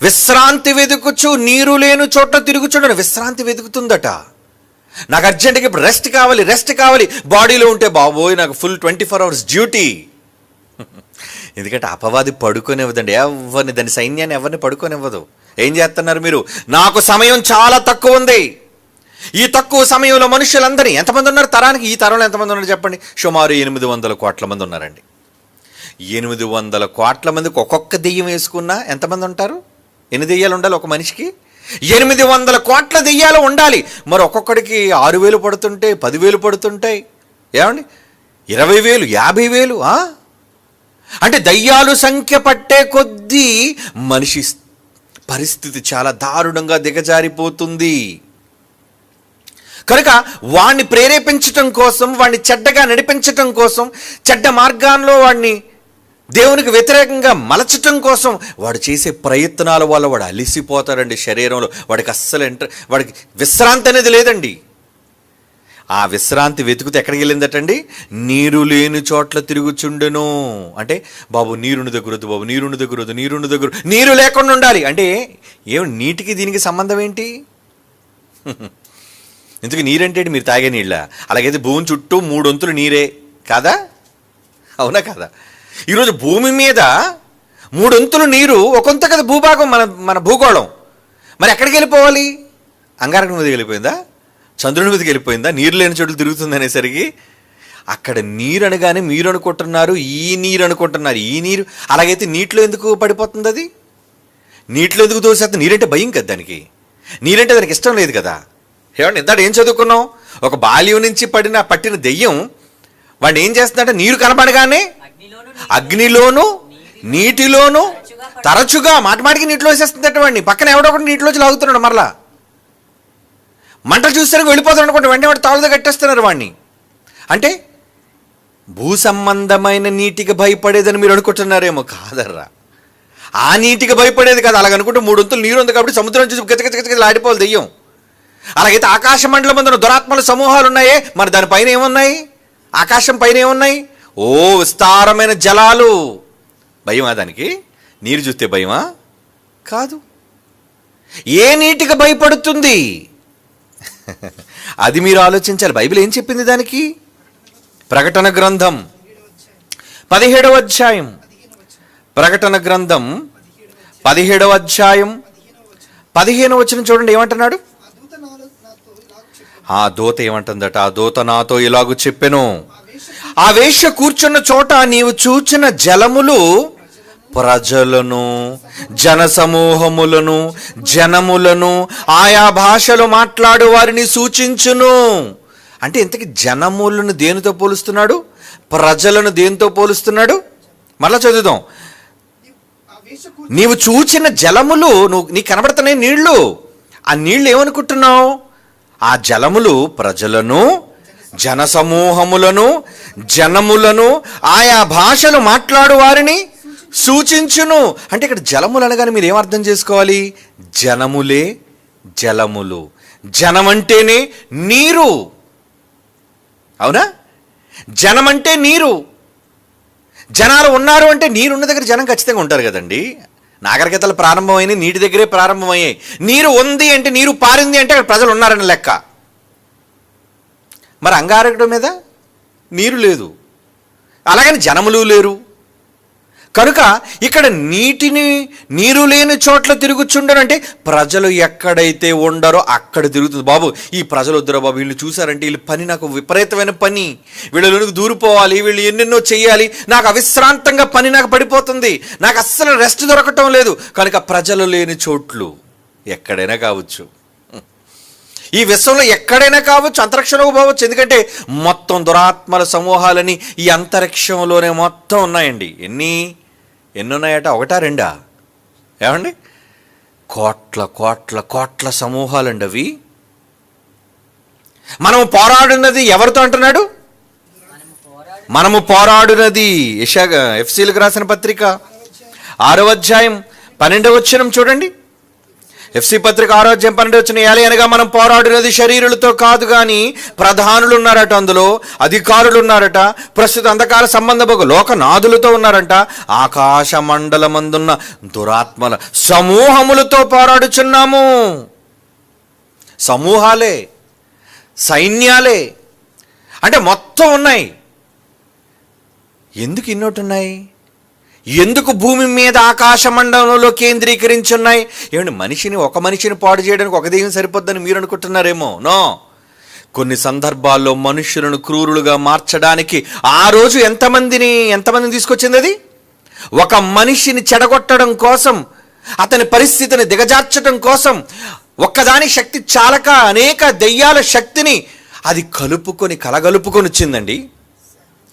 విశ్రాంతి వెతుకుచు నీరు లేని చోట్ల తిరుగుచుండను. విశ్రాంతి వెతుకుతుందట. నాకు అర్జెంటుగా ఇప్పుడు రెస్ట్ కావాలి బాడీలో ఉంటే, బాబోయ్ నాకు ఫుల్ 24 hours డ్యూటీ. ఎందుకంటే అపవాది పడుకోనివ్వదండి ఎవరిని, దాని సైన్యాన్ని ఎవరిని పడుకోనివ్వదు. ఏం చేస్తున్నారు మీరు? నాకు సమయం చాలా తక్కువ ఉంది, ఈ తక్కువ సమయంలో మనుషులందరినీ, ఎంతమంది ఉన్నారు తరానికి? ఈ తరంలో ఎంతమంది ఉన్నారు చెప్పండి? సుమారు 800 కోట్ల మంది ఉన్నారండి. 800 కోట్ల మందికి ఒక్కొక్క దెయ్యం వేసుకున్నా ఎంతమంది ఉంటారు? ఎన్ని దెయ్యాలు ఉండాలి ఒక మనిషికి? 800 కోట్ల దెయ్యాలు ఉండాలి. మరి ఒక్కొక్కడికి 6,000 పడుతుంటే, 10,000 పడుతుంటాయి, ఏమండి 20,000, 50,000. అంటే దయ్యాలు సంఖ్య పట్టే కొద్దీ మనిషి పరిస్థితి చాలా దారుణంగా దిగజారిపోతుంది. కనుక వాణ్ణి ప్రేరేపించటం కోసం, వాణ్ణి చెడ్డగా నడిపించటం కోసం, చెడ్డ మార్గాల్లో వాడిని దేవునికి వ్యతిరేకంగా మలచటం కోసం వాడు చేసే ప్రయత్నాల వల్ల వాడు అలిసిపోతాడండి. శరీరంలో వాడికి వాడికి విశ్రాంతి అనేది లేదండి. ఆ విశ్రాంతి వెతుకుతే ఎక్కడికి వెళ్ళిందటండి? నీరు లేని చోట్ల తిరుగుచుండెను. అంటే బాబు నీరుని దగ్గరొద్దు, బాబు నీరుని దగ్గరొద్దు, నీరు లేకుండా ఉండాలి. అంటే నీటికి దీనికి సంబంధం ఏంటి? ఎందుకు నీరంటే మీరు తాగే నీళ్ళ? అలాగైతే భూమి చుట్టూ 3 వంతులు నీరే కాదా? అవునా కాదా? ఈరోజు భూమి మీద 3 వంతులు నీరు, ఒకంత కదా భూభాగం, మన భూగోళం. మరి ఎక్కడికి వెళ్ళిపోవాలి? అంగారకం మీదకి వెళ్ళిపోయిందా? చంద్రుని మీదకి వెళ్ళిపోయిందా? నీరు లేని చోట్లు తిరుగుతుంది అనేసరికి అక్కడ నీరు అనగానే మీరు అనుకుంటున్నారు ఈ నీరు అనుకుంటున్నారు. ఈ నీరు అలాగైతే నీటిలో ఎందుకు పడిపోతుంది? అది నీటిలో ఎందుకు దోసేస్తుంది? నీరంటే భయం కదా దానికి, నీరంటే దానికి ఇష్టం లేదు కదా. ఏమంటే ఇంత ఏం చదువుకున్నాం? ఒక బాల్యం నుంచి పట్టిన దెయ్యం వాడిని ఏం చేస్తుందంటే నీరు కనబడగానే అగ్నిలోను నీటిలోను తరచుగా మాటికి నీటిలో వేసేస్తుందట. వాడిని పక్కన ఎవడో ఒకటి నీటిలోంచి లాగుతున్నాడు, మరలా మంటలు చూస్తే వెళ్ళిపోతాడు అనుకోండి, వెంటనే వాడు తాళ్ళతో కట్టేస్తున్నారు వాడిని. అంటే భూ సంబంధమైన నీటికి భయపడేదని మీరు అనుకుంటున్నారేమో. కాదర్రా, ఆ నీటికి భయపడేది కాదు. అలాగనుకుంటే 3 వంతులు నీరు ఉంది కాబట్టి సముద్రం చూసి గచ్చగచ్చగచ్చ ఆడిపోవాలి దెయ్యం. అలాగైతే ఆకాశ మండలం మందున దురాత్మల సమూహాలు ఉన్నాయే, మరి దానిపైన ఏమున్నాయి? ఆకాశం పైన ఏమున్నాయి? ఓ విస్తారమైన జలాలు. భయమా దానికి? నీరు చూస్తే భయమా? కాదు. ఏ నీటికి భయపడుతుంది? అది మీరు ఆలోచించాలి. బైబిల్ ఏం చెప్పింది దానికి? ప్రకటన గ్రంథం 17వ అధ్యాయం, ప్రకటన గ్రంథం 17వ అధ్యాయం 15వ వచనం చూడండి, ఏమంటున్నాడు? ఆ దూత ఏమంటుందట? ఆ దూత నాతో ఇలాగూ చెప్పెను, ఆ వేశ్య కూర్చున్న చోట నీవు చూచిన జలములు ప్రజలను, జనసమూహములను, జనములను, ఆయా భాషలు మాట్లాడు వారిని సూచించును. అంటే ఇంతకీ జనములను దేనితో పోలుస్తున్నాడు? ప్రజలను దేనితో పోలుస్తున్నాడు? మరలా చదువుదాం. నీవు చూచిన జలములు, నీకు కనబడుతున్నాయి నీళ్లు. ఆ నీళ్లు ఏమనుకుంటున్నావు? ఆ జలములు ప్రజలను, జనసమూహములను, జనములను, ఆయా భాషలు మాట్లాడు వారిని సూచించును. అంటే ఇక్కడ జలములు అనగానే మీరు ఏమర్థం చేసుకోవాలి? జనములే జలములు. జనమంటేనే నీరు, అవునా? జనమంటే నీరు. జనాలు ఉన్నారు అంటే నీరు ఉన్న దగ్గర జనం ఖచ్చితంగా ఉంటారు కదండి. నాగరికతలు ప్రారంభమైనవి నీటి దగ్గరే ప్రారంభమయ్యాయి. నీరు ఉంది అంటే, నీరు పారింది అంటే అక్కడ ప్రజలు ఉన్నారని లెక్క. మరి అంగారకుడి మీద నీరు లేదు, అలాగని జనములు లేరు. కనుక ఇక్కడ నీరు లేని చోట్ల తిరుగుచుండరు అంటే ప్రజలు ఎక్కడైతే ఉండరో అక్కడ తిరుగుతుంది. బాబు ఈ ప్రజలు వద్దురా బాబు, వీళ్ళు చూసారంటే వీళ్ళు పని నాకు విపరీతమైన పని, వీళ్ళలోనికి దూరిపోవాలి, వీళ్ళు ఎన్నెన్నో చెయ్యాలి, నాకు అవిశ్రాంతంగా పని నాకు పడిపోతుంది, నాకు అస్సలు రెస్ట్ దొరకటం లేదు. కనుక ప్రజలు లేని చోట్లు ఎక్కడైనా కావచ్చు, ఈ విశ్వంలో ఎక్కడైనా కావచ్చు, అంతరిక్షంలోకి పోవచ్చు. ఎందుకంటే మొత్తం దురాత్మల సమూహాలని ఈ అంతరిక్షంలోనే మొత్తం ఉన్నాయండి. ఎన్ని ఉన్నాయట? ఒకటా రెండా? ఏమండి? కోట్ల కోట్ల కోట్ల సమూహాలండి అవి. మనము పోరాడున్నది ఎవరితో అంటున్నాడు? మనము పోరాడున్నది ఎఫ్సీలకు రాసిన పత్రిక 6వ అధ్యాయం 12వ వచనం చూడండి. ఎఫ్సీ పత్రిక 6వ అధ్యాయం 12వ వచనం, అనగా మనం పోరాడున్నది శరీరులతో కాదు గాని ప్రధానులు ఉన్నారట, అందులో అధికారులు ఉన్నారట, ప్రస్తుత అంధకార సంబంధపు లోకనాథులతో ఉన్నారంట, ఆకాశ మండలమందున్న దురాత్మల సమూహములతో పోరాడుచున్నాము. సమూహాలే, సైన్యాలే, అంటే మొత్తం ఉన్నాయి. ఎందుకు ఇన్నోటున్నాయి? ఎందుకు భూమి మీద ఆకాశ మండలంలో కేంద్రీకరించి ఉన్నాయి? ఏమండి, ఒక మనిషిని పాడు చేయడానికి ఒక దెయ్యం సరిపోద్దని మీరు అనుకుంటున్నారేమో. నో, కొన్ని సందర్భాల్లో మనుషులను క్రూరులుగా మార్చడానికి ఆ రోజు ఎంతమందిని తీసుకొచ్చింది? అది ఒక మనిషిని చెడగొట్టడం కోసం, అతని పరిస్థితిని దిగజార్చడం కోసం, ఒక్కదాని శక్తి చాలక అనేక దెయ్యాల శక్తిని అది కలగలుపుకొని వచ్చిందండి.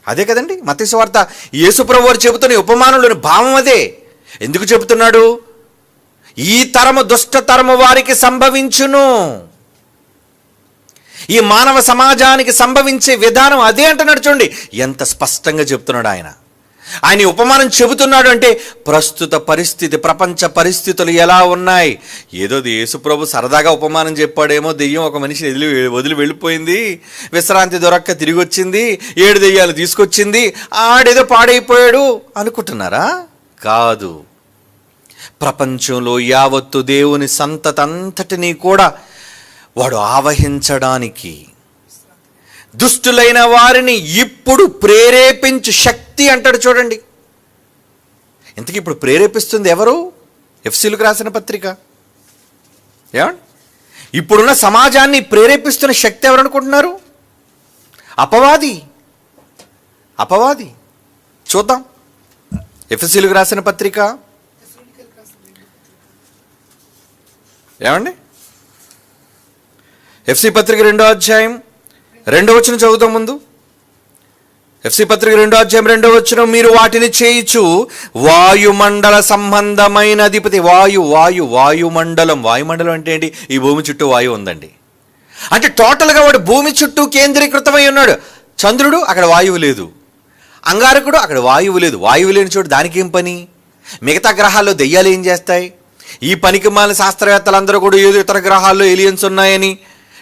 అదే కదండి మత్తయి సువార్త యేసుప్రభువు వారు చెబుతున్న ఉపమానంలోని భావం అదే. ఎందుకు చెబుతున్నాడు? ఈ తరము దుష్ట తరము వారికి సంభవించును. ఈ మానవ సమాజానికి సంభవించే విధానం అదే అంటున్నాడు. చూడండి ఎంత స్పష్టంగా చెప్తున్నాడు ఆయన. ఆయన ఉపమానం చెబుతున్నాడు అంటే ప్రస్తుత పరిస్థితి, ప్రపంచ పరిస్థితులు ఎలా ఉన్నాయి. ఏదో యేసుప్రభు సరదాగా ఉపమానం చెప్పాడేమో, దెయ్యం ఒక మనిషిని వదిలి వెళ్ళిపోయింది, విశ్రాంతి దొరక్క తిరిగి వచ్చింది, 7 దెయ్యాలు తీసుకొచ్చింది, ఆడేదో పాడైపోయాడు అనుకుంటున్నారా? కాదు. ప్రపంచంలో యావత్తు దేవుని సంతతంతటినీ కూడా వాడు ఆవహించడానికి, దుష్టులైన వారిని ఇప్పుడు ప్రేరేపించు శక్తి అంటాడు. చూడండి, ఇంతకీ ఇప్పుడు ప్రేరేపిస్తుంది ఎవరు? ఎఫ్సీలకు రాసిన పత్రిక. ఏమండి, ఇప్పుడున్న సమాజాన్ని ప్రేరేపిస్తున్న శక్తి ఎవరు అనుకుంటున్నారు? అపవాది. చూద్దాం, ఎఫ్సీలకు రాసిన పత్రిక ఏమండి, ఎఫ్సీ పత్రిక 2వ అధ్యాయం 2వ వచనం చదువుతాం ముందు. ఎఫ్సీ పత్రిక 2వ అధ్యాయం 2వ వచనం, మీరు వాటిని చేయిచు వాయుమండల సంబంధమైన అధిపతి. వాయుమండలం అంటే ఏంటి? ఈ భూమి చుట్టూ వాయువు ఉందండి. అంటే టోటల్గా వాడు భూమి చుట్టూ కేంద్రీకృతమై ఉన్నాడు. చంద్రుడు, అక్కడ వాయువు లేదు. అంగారకుడు, అక్కడ వాయువు లేదు. వాయువు లేని చోటు దానికి ఏం పని? మిగతా గ్రహాల్లో దెయ్యాలు ఏం చేస్తాయి? ఈ పనికి మాలిన శాస్త్రవేత్తలందరూ కూడా ఏదో ఇతర గ్రహాల్లో ఏలియన్స్ ఉన్నాయని,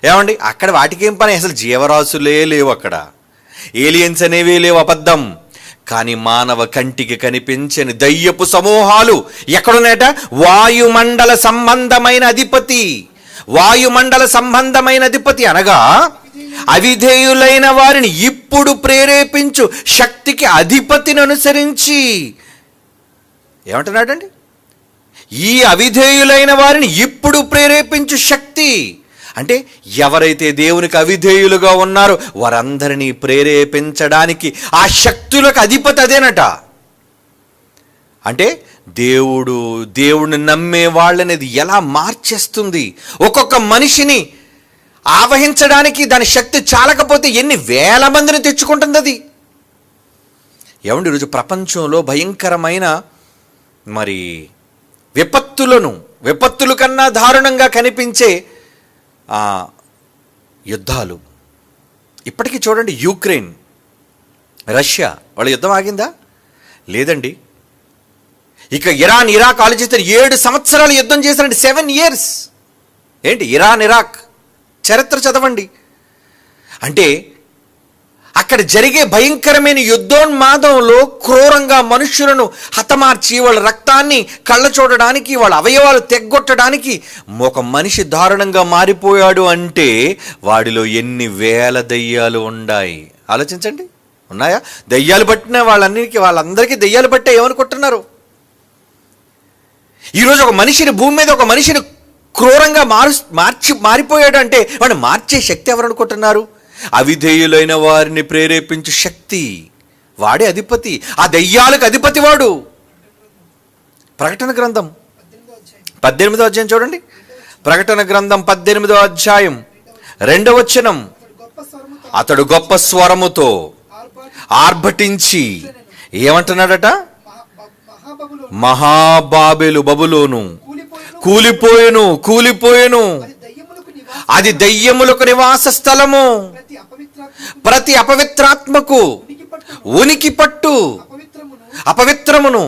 ఏమండి అక్కడ వాటికేం పని? అసలు జీవరాశులే లేవు అక్కడ, ఏలియన్స్ అనేవే లేవు, అబద్ధం. కానీ మానవ కంటికి కనిపించని దయ్యపు సమూహాలు ఎక్కడున్నాయట? వాయుమండల సంబంధమైన అధిపతి, వాయుమండల సంబంధమైన అధిపతి అనగా అవిధేయులైన వారిని ఇప్పుడు ప్రేరేపించు శక్తికి అధిపతిని అనుసరించి. ఏమంటున్నాడండి? ఈ అవిధేయులైన వారిని ఇప్పుడు ప్రేరేపించు శక్తి అంటే ఎవరైతే దేవునికి అవిధేయులుగా ఉన్నారో వారందరినీ ప్రేరేపించడానికి ఆ శక్తులకు అధిపతి అదేనట. అంటే దేవుడిని నమ్మే వాళ్ళనేది ఎలా మార్చేస్తుంది, ఒక్కొక్క మనిషిని ఆవహించడానికి దాని శక్తి చాలకపోతే ఎన్ని వేల మందిని తెచ్చుకుంటుంది అది. ఏమండి, ఈరోజు ప్రపంచంలో భయంకరమైన మరి విపత్తుల కన్నా దారుణంగా కనిపించే యుద్ధాలు ఇప్పటికీ చూడండి. యుక్రెయిన్, రష్యా వాళ్ళ యుద్ధం ఆగిందా? లేదండి. ఇక ఇరాన్, ఇరాక్ ఆలోచిస్తే 7 సంవత్సరాలు యుద్ధం చేశారండి. 7 years. ఏంటి ఇరాన్, ఇరాక్ చరిత్ర చదవండి. అంటే అక్కడ జరిగే భయంకరమైన యుద్ధోన్మాదంలో క్రూరంగా మనుషులను హతమార్చి వాళ్ళ రక్తాన్ని కళ్ళ చూడడానికి, వాళ్ళ అవయవాలు తెగ్గొట్టడానికి ఒక మనిషి దారుణంగా మారిపోయాడు అంటే వాడిలో ఎన్ని వేల దయ్యాలు ఉన్నాయి ఆలోచించండి. ఉన్నాయా? దయ్యాలు పట్టిన వాళ్ళందరికీ దయ్యాలు పట్టే ఏమనుకుంటున్నారు? ఈరోజు ఒక మనిషిని, భూమి మీద ఒక మనిషిని క్రూరంగా మారిపోయాడు అంటే వాడు మార్చే శక్తి ఎవరు అనుకుంటున్నారు? అవిధేయులైన వారిని ప్రేరేపించు శక్తి, వాడే అధిపతి. ఆ దయ్యాలకు అధిపతి వాడు. ప్రకటన గ్రంథం 18వ అధ్యాయం చూడండి. ప్రకటన గ్రంథం 18వ అధ్యాయం 2వ వచనం. అతడు గొప్ప స్వరముతో ఆర్భటించి ఏమంటున్నాడట? మహాబాబెలు, బబులోను కూలిపోయెను, అది దయ్యములకు నివాస స్థలము, ప్రతి అపవిత్రాత్మకు ఉనికి పట్టు, అపవిత్రమును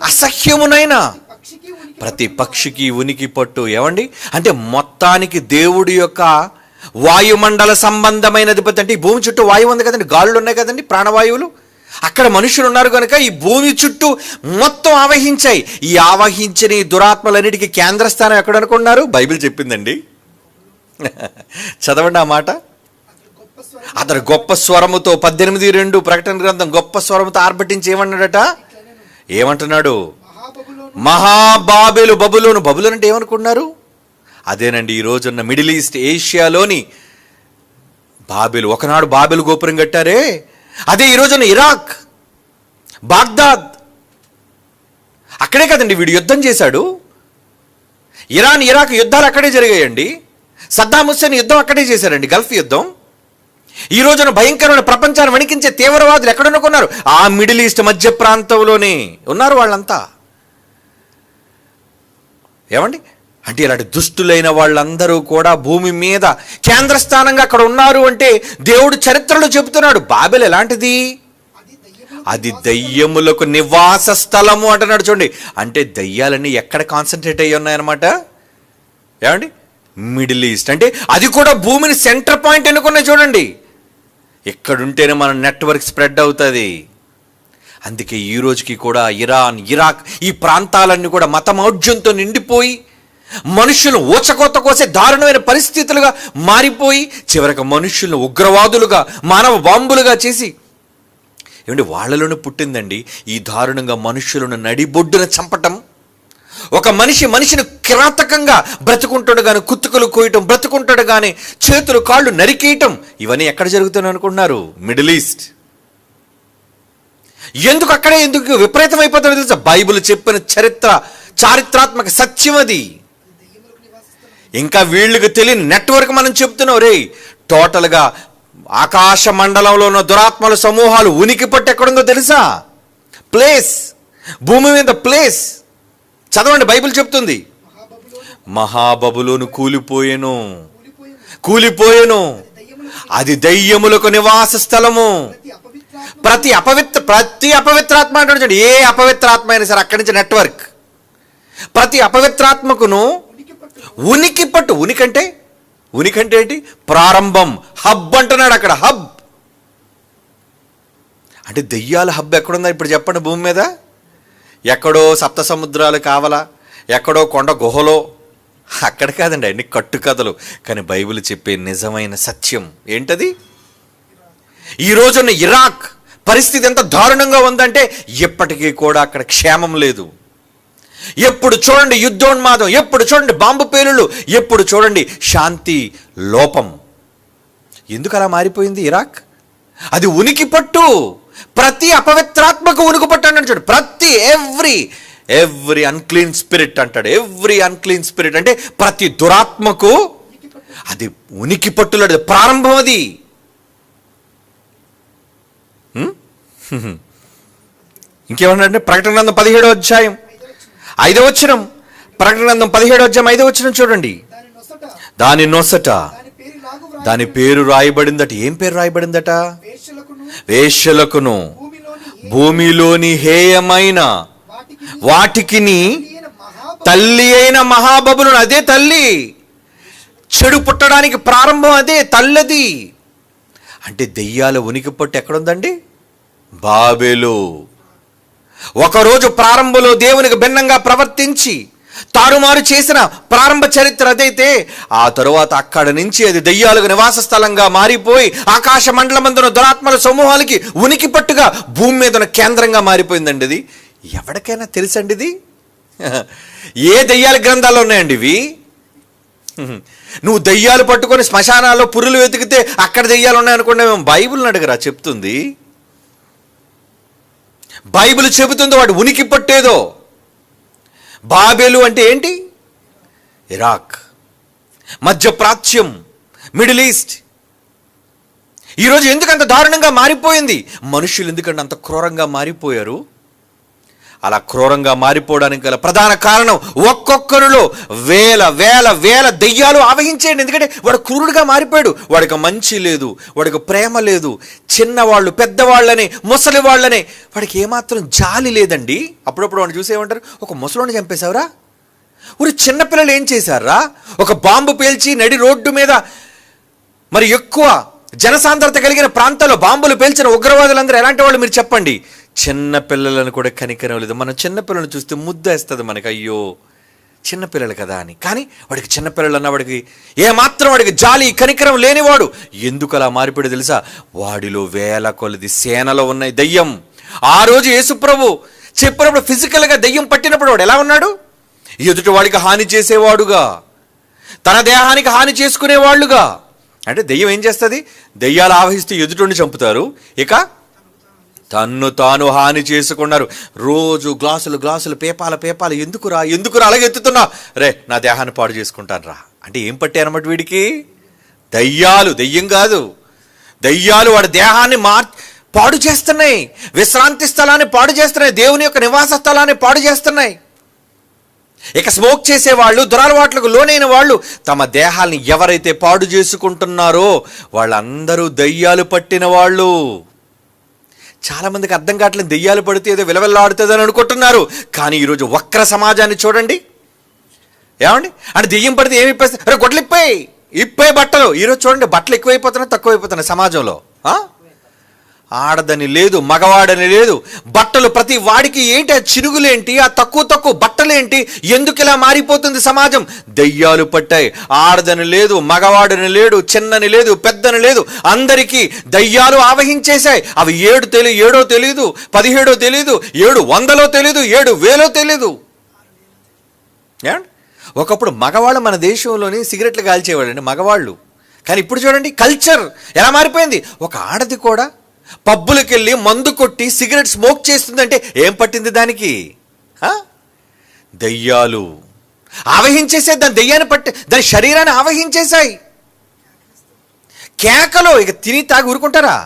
అసహ్యమునైన ప్రతి పక్షికి ఉనికి పట్టు. ఏమండి, అంటే మొత్తానికి దేవుడి యొక్క వాయుమండల సంబంధమైన అధిపతి. అంటే ఈ భూమి చుట్టూ వాయువు ఉంది కదండి, గాలులు ఉన్నాయి కదండి, ప్రాణవాయువులు. అక్కడ మనుషులు ఉన్నారు కనుక ఈ భూమి చుట్టూ మొత్తం ఆవహించాయి. ఈ ఆవహించిన ఈ దురాత్మలన్నిటికీ కేంద్రస్థానం ఎక్కడ అనుకున్నారు? బైబిల్ చెప్పిందండి. చదవండి ఆ మాట. అతడు గొప్ప స్వరముతో 18:2 ప్రకటన గ్రంథం గొప్ప స్వరముతో ఆర్భటించి ఏమంటున్నాడు? మహాబాబెలు, బబులోను. బబులోను అంటే ఏమనుకున్నారు? అదేనండి ఈ రోజున్న మిడిల్ ఈస్ట్, ఏషియాలోని బాబెలు. ఒకనాడు బాబెలు గోపురం కట్టారే, అదే ఈ రోజున ఇరాక్, బాగ్దాద్. అక్కడే కదండి వీడు యుద్ధం చేశాడు. ఇరాన్, ఇరాక్ యుద్ధాలు అక్కడే జరిగాయండి. సద్దాం హుస్సేన్ యుద్ధం అక్కడే చేశారండి, గల్ఫ్ యుద్ధం. ఈ రోజున భయంకరమైన ప్రపంచాన్ని వణికించే తీవ్రవాదులు ఎక్కడున్నారు? ఆ మిడిల్ ఈస్ట్ మధ్య ప్రాంతంలోనే ఉన్నారు వాళ్ళంతా. ఏమండి, అంటే ఇలాంటి దుష్టులైన వాళ్ళందరూ కూడా భూమి మీద కేంద్రస్థానంగా అక్కడ ఉన్నారు అంటే దేవుడు చరిత్రలో చెబుతున్నాడు. బాబెల్ ఎలాంటిది? అది దయ్యములకు నివాస స్థలము అంటున్నాడు. చూడండి, అంటే దయ్యాలన్నీ ఎక్కడ కాన్సన్ట్రేట్ అయ్యి ఉన్నాయన్నమాట. ఏమండి, మిడిల్ ఈస్ట్. అంటే అది కూడా భూమిని సెంటర్ పాయింట్ ఎన్నుకున్నాయి. చూడండి, ఎక్కడుంటేనే మన నెట్వర్క్ స్ప్రెడ్ అవుతుంది. అందుకే ఈ రోజుకి కూడా ఇరాన్, ఇరాక్ ఈ ప్రాంతాలన్నీ కూడా మతమౌఢ్యంతో నిండిపోయి మనుషులు ఊచకోత కోసే దారుణమైన పరిస్థితులుగా మారిపోయి చివరికి మనుషులను ఉగ్రవాదులుగా, మానవ బాంబులుగా చేసి ఏమంటే వాళ్ళలోనే పుట్టిందండి ఈ దారుణంగా మనుషులను నడిబొడ్డున చంపటం. ఒక మనిషిని కిరాతకంగా బ్రతుకుంటాడుగానే కుత్తుకలు కోయటం, బ్రతుకుంటాడుగానే చేతులు కాళ్ళు నరికేయటం, ఇవన్నీ ఎక్కడ జరుగుతున్నాయి అనుకుంటున్నారు? Middle east. ఎందుకు విపరీతం అయిపోతాడో తెలుసా? బైబిల్ చెప్పిన చారిత్రాత్మక సత్యం అది. ఇంకా వీళ్ళకి తెలియని నెట్వర్క్ మనం చెప్తున్నాం. రే, టోటల్గా ఆకాశ మండలంలో ఉన్న దురాత్మల సమూహాలు ఉనికి పట్టి ఎక్కడుందో తెలుసా? ప్లేస్, భూమి మీద ప్లేస్. చదవండి, బైబిల్ చెప్తుంది. మహాబబులోను కూలిపోయెను, అది దయ్యములకు నివాస స్థలము, ప్రతి అపవిత్రాత్మ అంటాడు. ఏ అపవిత్రాత్మ అయినా సరే అక్కడి నుంచి నెట్వర్క్. ప్రతి అపవిత్రాత్మకును ఉనికి పట్టు. ఉనికంటే ఏంటి? ప్రారంభం. హబ్ అంటున్నాడు అక్కడ. హబ్ అంటే దెయ్యాల హబ్ ఎక్కడుందా ఇప్పుడు చెప్పండి? భూమి మీద ఎక్కడో సప్త సముద్రాలు కావాలా, ఎక్కడో కొండ గుహలో అక్కడ కాదండి, అన్ని కట్టుకథలు. కానీ బైబిల్ చెప్పే నిజమైన సత్యం ఏంటది? ఈ రోజున్న ఇరాక్ పరిస్థితి ఎంత దారుణంగా ఉందంటే ఎప్పటికీ కూడా అక్కడ క్షేమం లేదు. ఎప్పుడు చూడండి యుద్ధోన్మాదం, ఎప్పుడు చూడండి బాంబు పేలుళ్ళు, ఎప్పుడు చూడండి శాంతి లోపం. ఎందుకు అలా మారిపోయింది ఇరాక్? అది ఉనికి పట్టు. ప్రతి అపవిత్రాత్మకు ఉనికి పట్టు అంటాడు చూడు. ప్రతి ఎవ్రీ అన్క్లీన్ స్పిరిట్ అంటాడు. ఎవ్రీ అన్క్లీన్ స్పిరిట్ అంటే ప్రతి దురాత్మకు అది ఉనికి పట్టులాడు. ప్రారంభం అది. ఇంకేమన్నాడంటే ప్రకటన గ్రంథం 17వ అధ్యాయం 5వ వచనం. ప్రకటన గ్రంథం 17వ అధ్యాయం 5వ వచనం చూడండి. దాని నొసట దాని పేరు రాయబడిందట. ఏం పేరు రాయబడిందట? వేశ్యలకును భూమిలోని హేయమైన వాటికిని తల్లి అయిన మహాబబులు. అదే తల్లి. చెడు పుట్టడానికి ప్రారంభం అదే తల్లది. అంటే దెయ్యాల ఉనికి పట్టు ఎక్కడుందండి? బాబెలు. ఒకరోజు ప్రారంభంలో దేవునికి భిన్నంగా ప్రవర్తించి తారుమారు చేసిన ప్రారంభ చరిత్ర అదైతే, ఆ తరువాత అక్కడ నుంచి అది దెయ్యాలకు నివాస స్థలంగా మారిపోయి ఆకాశ మండలమందున దురాత్మల సమూహాలకి ఉనికి పట్టుగా భూమి మీద కేంద్రంగా మారిపోయిందండి. ఇది ఎవరికైనా తెలుసండి ఇది? ఏ దెయ్యాల గ్రంథాలు ఉన్నాయండి ఇవి? నువ్వు దెయ్యాలు పట్టుకొని శ్మశానాల్లో పురులు వెతికితే అక్కడ దెయ్యాలు ఉన్నాయనుకోండి. మేము బైబిల్ని అడగరా చెప్తుంది. బైబిల్ చెబుతుందో వాడు ఉనికి పట్టేదో. బాబెలు అంటే ఏంటి? ఇరాక్, మధ్యప్రాచ్యం, మిడిల్ ఈస్ట్. ఈరోజు ఎందుకంత దారుణంగా మారిపోయింది? మనుషులు ఎందుకంటే అంత క్రూరంగా మారిపోయారు? అలా క్రూరంగా మారిపోవడానికి గల ప్రధాన కారణం ఒక్కొక్కరిలో వేల వేల వేల దెయ్యాలు ఆవహించేయండి. ఎందుకంటే వాడు క్రూరుడుగా మారిపోయాడు. వాడికి మంచి లేదు, వాడికి ప్రేమ లేదు. చిన్నవాళ్ళు పెద్దవాళ్ళని ముసలి వాళ్ళని వాడికి ఏమాత్రం జాలి లేదండి. అప్పుడప్పుడు వాడిని చూసేమంటారు, ఒక ముసలోని చంపేశావురా. ఊరి చిన్నపిల్లలు ఏం చేశారా? ఒక బాంబు పేల్చి నడి రోడ్డు మీద, మరి ఎక్కువ జనసాంద్రత కలిగిన ప్రాంతాల్లో బాంబులు పేల్చిన ఉగ్రవాదులందరూ ఎలాంటి వాళ్ళు మీరు చెప్పండి? చిన్న పిల్లలను కూడా కనికరం లేదు. మనం చిన్నపిల్లలను చూస్తే ముద్దేస్తుంది మనకి, అయ్యో చిన్నపిల్లలు కదా అని. కానీ వాడికి చిన్నపిల్లలు అన్న వాడికి ఏమాత్రం వాడికి జాలి కనికరం లేనివాడు. ఎందుకు అలా మారిపోయాడు తెలుసా? వాడిలో వేల కొలది సేనలో ఉన్నాయి దయ్యం. ఆ రోజు యేసుప్రభు చెప్పినప్పుడు ఫిజికల్గా దయ్యం పట్టినప్పుడు వాడు ఎలా ఉన్నాడు? ఎదుటి వాడికి హాని చేసేవాడుగా, తన దేహానికి హాని చేసుకునేవాళ్ళుగా. అంటే దెయ్యం ఏం చేస్తుంది? దెయ్యాలు ఆవహిస్తూ ఎదుటిని చంపుతారు, ఇక తన్ను తాను హాని చేసుకున్నారు. రోజు గ్లాసులు పేపాలు ఎందుకురా అలాగే ఎత్తుతున్నా? రే నా దేహాన్ని పాడు చేసుకుంటాను రా అంటే ఏం పట్టారన్నమాట వీడికి? దయ్యాలు. దెయ్యం కాదు, దయ్యాలు వాడి దేహాన్ని పాడు చేస్తున్నాయి. విశ్రాంతి స్థలాన్ని పాడు చేస్తున్నాయి. దేవుని యొక్క నివాస స్థలాన్ని పాడు చేస్తున్నాయి. ఇక స్మోక్ చేసేవాళ్ళు, దురలవాట్లకు లోనైన వాళ్ళు తమ దేహాల్ని ఎవరైతే పాడు చేసుకుంటున్నారో వాళ్ళందరూ దయ్యాలు పట్టిన వాళ్ళు. చాలా మందికి అర్థం కావట్లేదు. దెయ్యాలు పడితే ఏదో విలవిల్లాడుతుంది అని అనుకుంటున్నారు. కానీ ఈరోజు వక్ర సమాజాన్ని చూడండి. ఏమండి అంటే దెయ్యం పడితే ఏమి ఇప్పేస్తాయి? అరే గొడ్లు ఇప్పే బట్టలు. ఈరోజు చూడండి బట్టలు ఎక్కువైపోతున్నాయి, తక్కువైపోతున్నాయి సమాజంలో. ఆడదని లేదు, మగవాడని లేదు. బట్టలు ప్రతి వాడికి ఏంటి? ఆ చిరుగులేంటి? ఆ తక్కువ బట్టలేంటి? ఎందుకు ఇలా మారిపోతుంది సమాజం? దయ్యాలు పట్టాయి. ఆడదని లేదు, మగవాడని లేడు, చిన్నని లేదు, పెద్దని లేదు. అందరికీ దయ్యాలు ఆవహించేశాయి. అవి 7 తెలీదు, 17 తెలీదు, 700 తెలీదు, 7000 తెలీదు. ఒకప్పుడు మగవాళ్ళు మన దేశంలోని సిగరెట్లు కాల్చేవాళ్ళండి మగవాళ్ళు. కానీ ఇప్పుడు చూడండి కల్చర్ ఎలా మారిపోయింది. ఒక ఆడది కూడా పబ్బులకు వెళ్ళి మందు కొట్టి సిగరెట్ స్మోక్ చేస్తుందంటే ఏం పట్టింది దానికి? దయ్యాలు ఆవహించేసాయి. దాని దయ్యాన్ని పట్టి దాని శరీరాన్ని ఆవహించేశాయి. కేకలు ఇక తిని తాగి ఊరుకుంటారా?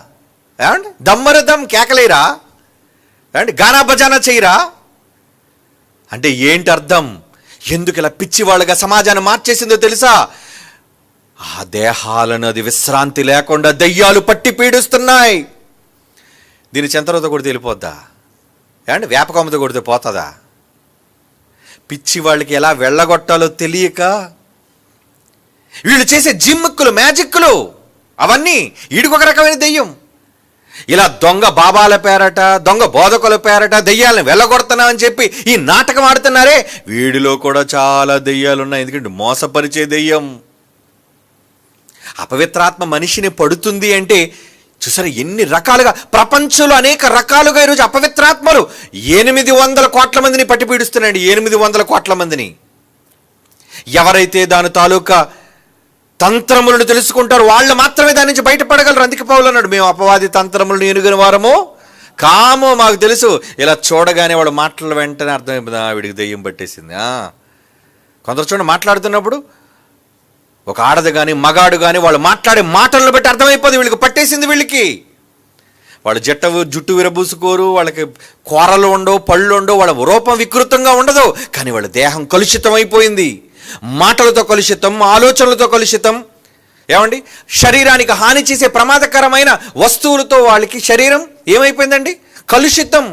ఏమండి దమ్మరదం కేకలేరా? ఏమండి గానా బజానా చేయరా? అంటే ఏంటి అర్థం? ఎందుకు ఇలా పిచ్చివాళ్ళుగా సమాజాన్ని మార్చేసిందో తెలుసా? ఆ దేహాలను అది విశ్రాంతి లేకుండా దయ్యాలు పట్టి పీడిస్తున్నాయి. దీని చెంతరతో కొడితే వెళ్ళిపోద్దా? ఏమంటే వేపకొమ్మతో కొడితే పోతుందా? పిచ్చి వాళ్ళకి ఎలా వెళ్ళగొట్టాలో తెలియక వీళ్ళు చేసే జిమ్ముక్కులు, మ్యాజిక్కులు అవన్నీ ఈడికొక రకమైన దెయ్యం. ఇలా దొంగ బాబాల పేరట, దొంగ బోధకుల పేరట దెయ్యాలను వెళ్ళగొడుతున్నా అని చెప్పి ఈ నాటకం ఆడుతున్నారే, వీడిలో కూడా చాలా దెయ్యాలు ఉన్నాయి. ఎందుకంటే మోసపరిచే దెయ్యం. అపవిత్రాత్మ మనిషిని పడుతుంది అంటే చూసారా ఎన్ని రకాలుగా, ప్రపంచంలో అనేక రకాలుగా ఈరోజు అపవిత్రాత్మలు 800 కోట్ల మందిని పట్టి పీడిస్తున్నాయండి. 800 కోట్ల మందిని. ఎవరైతే దాని తాలూకా తంత్రములను తెలుసుకుంటారు వాళ్ళు మాత్రమే దాని నుంచి బయటపడగలరు. అందుకే పౌలు అన్నాడు, మేము అపవాది తంత్రములను ఎరుగని వారము కాము, మాకు తెలుసు. ఇలా చూడగానే వాడు మాటల వెంటనే అర్థమైపోయింది, వీడికి దెయ్యం పట్టేసింది. కొందరు చూడండి మాట్లాడుతున్నప్పుడు ఒక ఆడది కానీ మగాడు కానీ వాళ్ళు మాట్లాడే మాటలను బట్టి అర్థమైపోతుంది వీళ్ళకి పట్టేసింది. వీళ్ళకి వాళ్ళ జుట్టు విరబూసుకోరు, వాళ్ళకి కూరలు ఉండవు, పళ్ళు ఉండవు, వాళ్ళ రూపం వికృతంగా ఉండదు, కానీ వాళ్ళ దేహం కలుషితం అయిపోయింది. మాటలతో కలుషితం, ఆలోచనలతో కలుషితం. ఏమండి, శరీరానికి హాని చేసే ప్రమాదకరమైన వస్తువులతో వాళ్ళకి శరీరం ఏమైపోయిందండి? కలుషితం.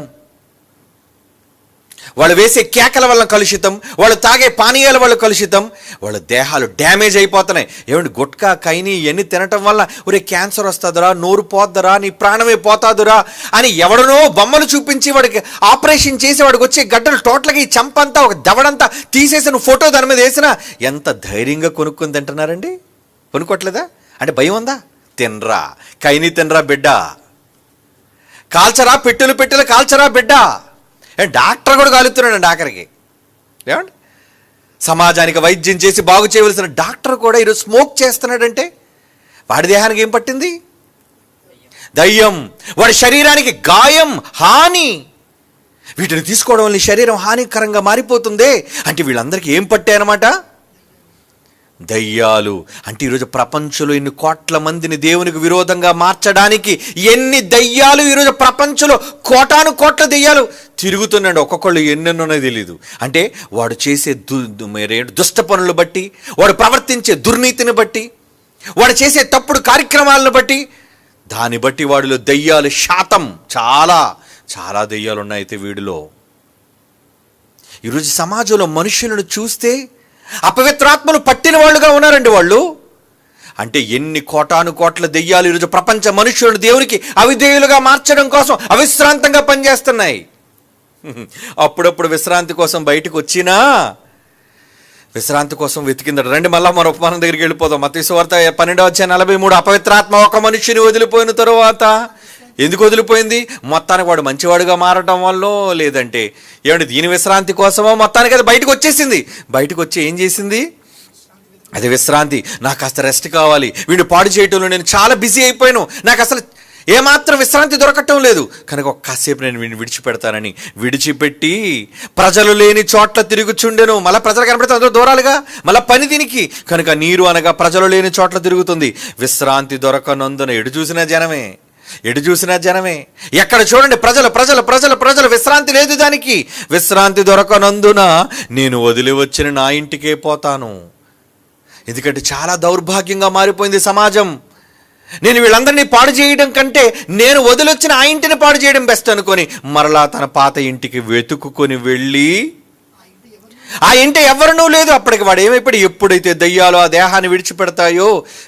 వాళ్ళు వేసే కేకల వల్ల కలుషితం, వాళ్ళు తాగే పానీయాల వల్ల కలుషితం, వాళ్ళ దేహాలు డ్యామేజ్ అయిపోతున్నాయి. ఏమండి, గుట్కా కైని ఇవన్నీ తినటం వల్ల ఒరే క్యాన్సర్ వస్తుందిరా, నోరు పోద్దురా, నీ ప్రాణమే పోతాదురా అని ఎవడనో బొమ్మలు చూపించి వాడికి ఆపరేషన్ చేసి వాడికి వచ్చే గడ్డలు టోటల్గా ఈ చంపంతా ఒక దవడంతా తీసేసిన ఫోటో దాని మీద వేసినా ఎంత ధైర్యంగా కొనుక్కొని తింటున్నారండి? కొనుక్కోట్లేదా? అంటే భయం ఉందా? తినరా, కైని తినరా బిడ్డ, కాల్చరా, పెట్టెలు కాల్చరా బిడ్డ. డాక్టర్ కూడా కాలుతున్నాడండి ఆఖరికి. ఏమండి, సమాజానికి వైద్యం చేసి బాగు చేయవలసిన డాక్టర్ కూడా ఈరోజు స్మోక్ చేస్తున్నాడంటే వాడి దేహానికి ఏం పట్టింది? దయ్యం. వాడి శరీరానికి గాయం, హాని. వీటిని తీసుకోవడం వల్ల శరీరం హానికరంగా మారిపోతుంది. అంటే వీళ్ళందరికీ ఏం పట్టాయన్నమాట? దయ్యాలు. అంటే ఈరోజు ప్రపంచంలో ఇన్ని కోట్ల మందిని దేవునికి విరోధంగా మార్చడానికి ఎన్ని దయ్యాలు ఈరోజు ప్రపంచంలో కోటాను కోట్ల దయ్యాలు తిరుగుతున్నాడు. ఒక్కొక్కళ్ళు ఎన్నెన్నోనే తెలియదు. అంటే వాడు చేసే దుష్ట పనులు బట్టి, వాడు ప్రవర్తించే దుర్నీతిని బట్టి, వాడు చేసే తప్పుడు కార్యక్రమాలను బట్టి, దాన్ని బట్టి వాడిలో దయ్యాలు శాతం చాలా చాలా దయ్యాలు ఉన్నాయి. అయితే వీడిలో ఈరోజు సమాజంలో మనుషులను చూస్తే అపవిత్రాత్మలు పట్టిన వాళ్ళుగా ఉన్నారండి వాళ్ళు. అంటే ఎన్ని కోటాను కోట్ల దెయ్యాలు ఈరోజు ప్రపంచ మనుషులను దేవునికి అవిధేయులుగా మార్చడం కోసం అవిశ్రాంతంగా పనిచేస్తున్నాయి. అప్పుడప్పుడు విశ్రాంతి కోసం బయటకు వచ్చినా విశ్రాంతి కోసం వెతికిందట. రండి మళ్ళా మన ఉపమానం దగ్గరికి వెళ్ళిపోదాం. మత్తయి సువార్త 12:43. అపవిత్రాత్మ ఒక మనుష్యుని వదిలిపోయిన తరువాత, ఎందుకు వదిలిపోయింది? మొత్తానికి వాడు మంచివాడుగా మారటం వల్ల, లేదంటే ఏమంటే దీని విశ్రాంతి కోసమో, మొత్తానికి అది బయటకు వచ్చేసింది. బయటకు వచ్చి ఏం చేసింది? అది విశ్రాంతి. నాకు కాస్త రెస్ట్ కావాలి, వీడు పాడు చేయటంలో నేను చాలా బిజీ అయిపోయాను, నాకు అసలు ఏమాత్రం విశ్రాంతి దొరకటం లేదు, కనుక ఒక్కసేపు నేను వీడిని విడిచిపెడతానని విడిచిపెట్టి ప్రజలు లేని చోట్ల తిరుగుచుండెను. మళ్ళీ ప్రజలు కనబడితే అందరూ దూరాలుగా, మళ్ళీ పని దీనికి. కనుక నీరు అనగా ప్రజలు లేని చోట్ల తిరుగుతుంది. విశ్రాంతి దొరకనందున ఎటు చూసినా జనమే. ఎక్కడ చూడండి ప్రజలు. విశ్రాంతి లేదు దానికి. విశ్రాంతి దొరకనందున నేను వదిలి వచ్చిన నా ఇంటికే పోతాను. ఎందుకంటే చాలా దౌర్భాగ్యంగా మారిపోయింది సమాజం. నేను వీళ్ళందరినీ పాడు చేయడం కంటే నేను వదిలొచ్చిన ఆ ఇంటిని పాడు చేయడం బెస్ట్ అనుకొని మరలా తన పాత ఇంటికి వెతుక్కుని వెళ్ళి, ఆ ఇంటి ఎవరినూ లేదు. అప్పటికి వాడు ఏమైపోయాడు? ఎప్పుడైతే దయ్యాలు ఆ దేహాన్ని విడిచిపెడతాయో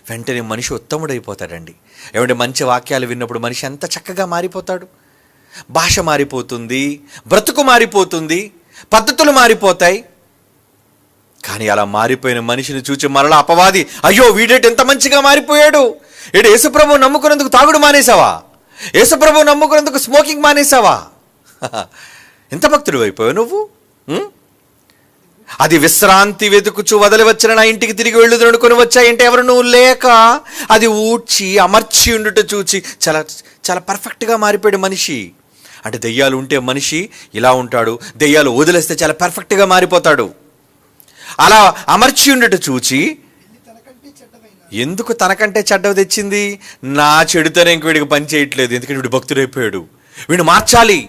వెంటనే మనిషి ఉత్తముడైపోతాడండి. ఏమంటే మంచి వాక్యాలు విన్నప్పుడు మనిషి ఎంత చక్కగా మారిపోతాడు. భాష మారిపోతుంది, బ్రతుకు మారిపోతుంది, పద్ధతులు మారిపోతాయి. కానీ అలా మారిపోయిన మనిషిని చూచి మరలా అపవాది, అయ్యో వీడేటి ఎంత మంచిగా మారిపోయాడు, ఏడు యేసుప్రభువు నమ్ముకున్నందుకు తాగుడు మానేసావా, యేసుప్రభువు నమ్ముకున్నందుకు స్మోకింగ్ మానేసావా, ఎంత భక్తుడు అయిపోయావు నువ్వు. అది విశ్రాంతి వెతుకుచు వదిలి వచ్చిన నా ఇంటికి తిరిగి వెళ్ళుదనుకొని వచ్చాయంటే ఎవరు నువ్వు లేక అది ఊడ్చి అమర్చి ఉండుట చూచి చాలా చాలా పర్ఫెక్ట్గా మారిపోయాడు మనిషి. అంటే దెయ్యాలు ఉంటే మనిషి ఇలా ఉంటాడు, దెయ్యాలు వదిలేస్తే చాలా పర్ఫెక్ట్గా మారిపోతాడు. అలా అమర్చి ఉండుట చూచి, ఎందుకు తనకంటే చెడ్డవి తెచ్చింది? నా చెడుతోనే ఇంక వీడికి పని చేయట్లేదు, ఎందుకంటే వీడు భక్తుడైపోయాడు, వీడు మార్చాలి,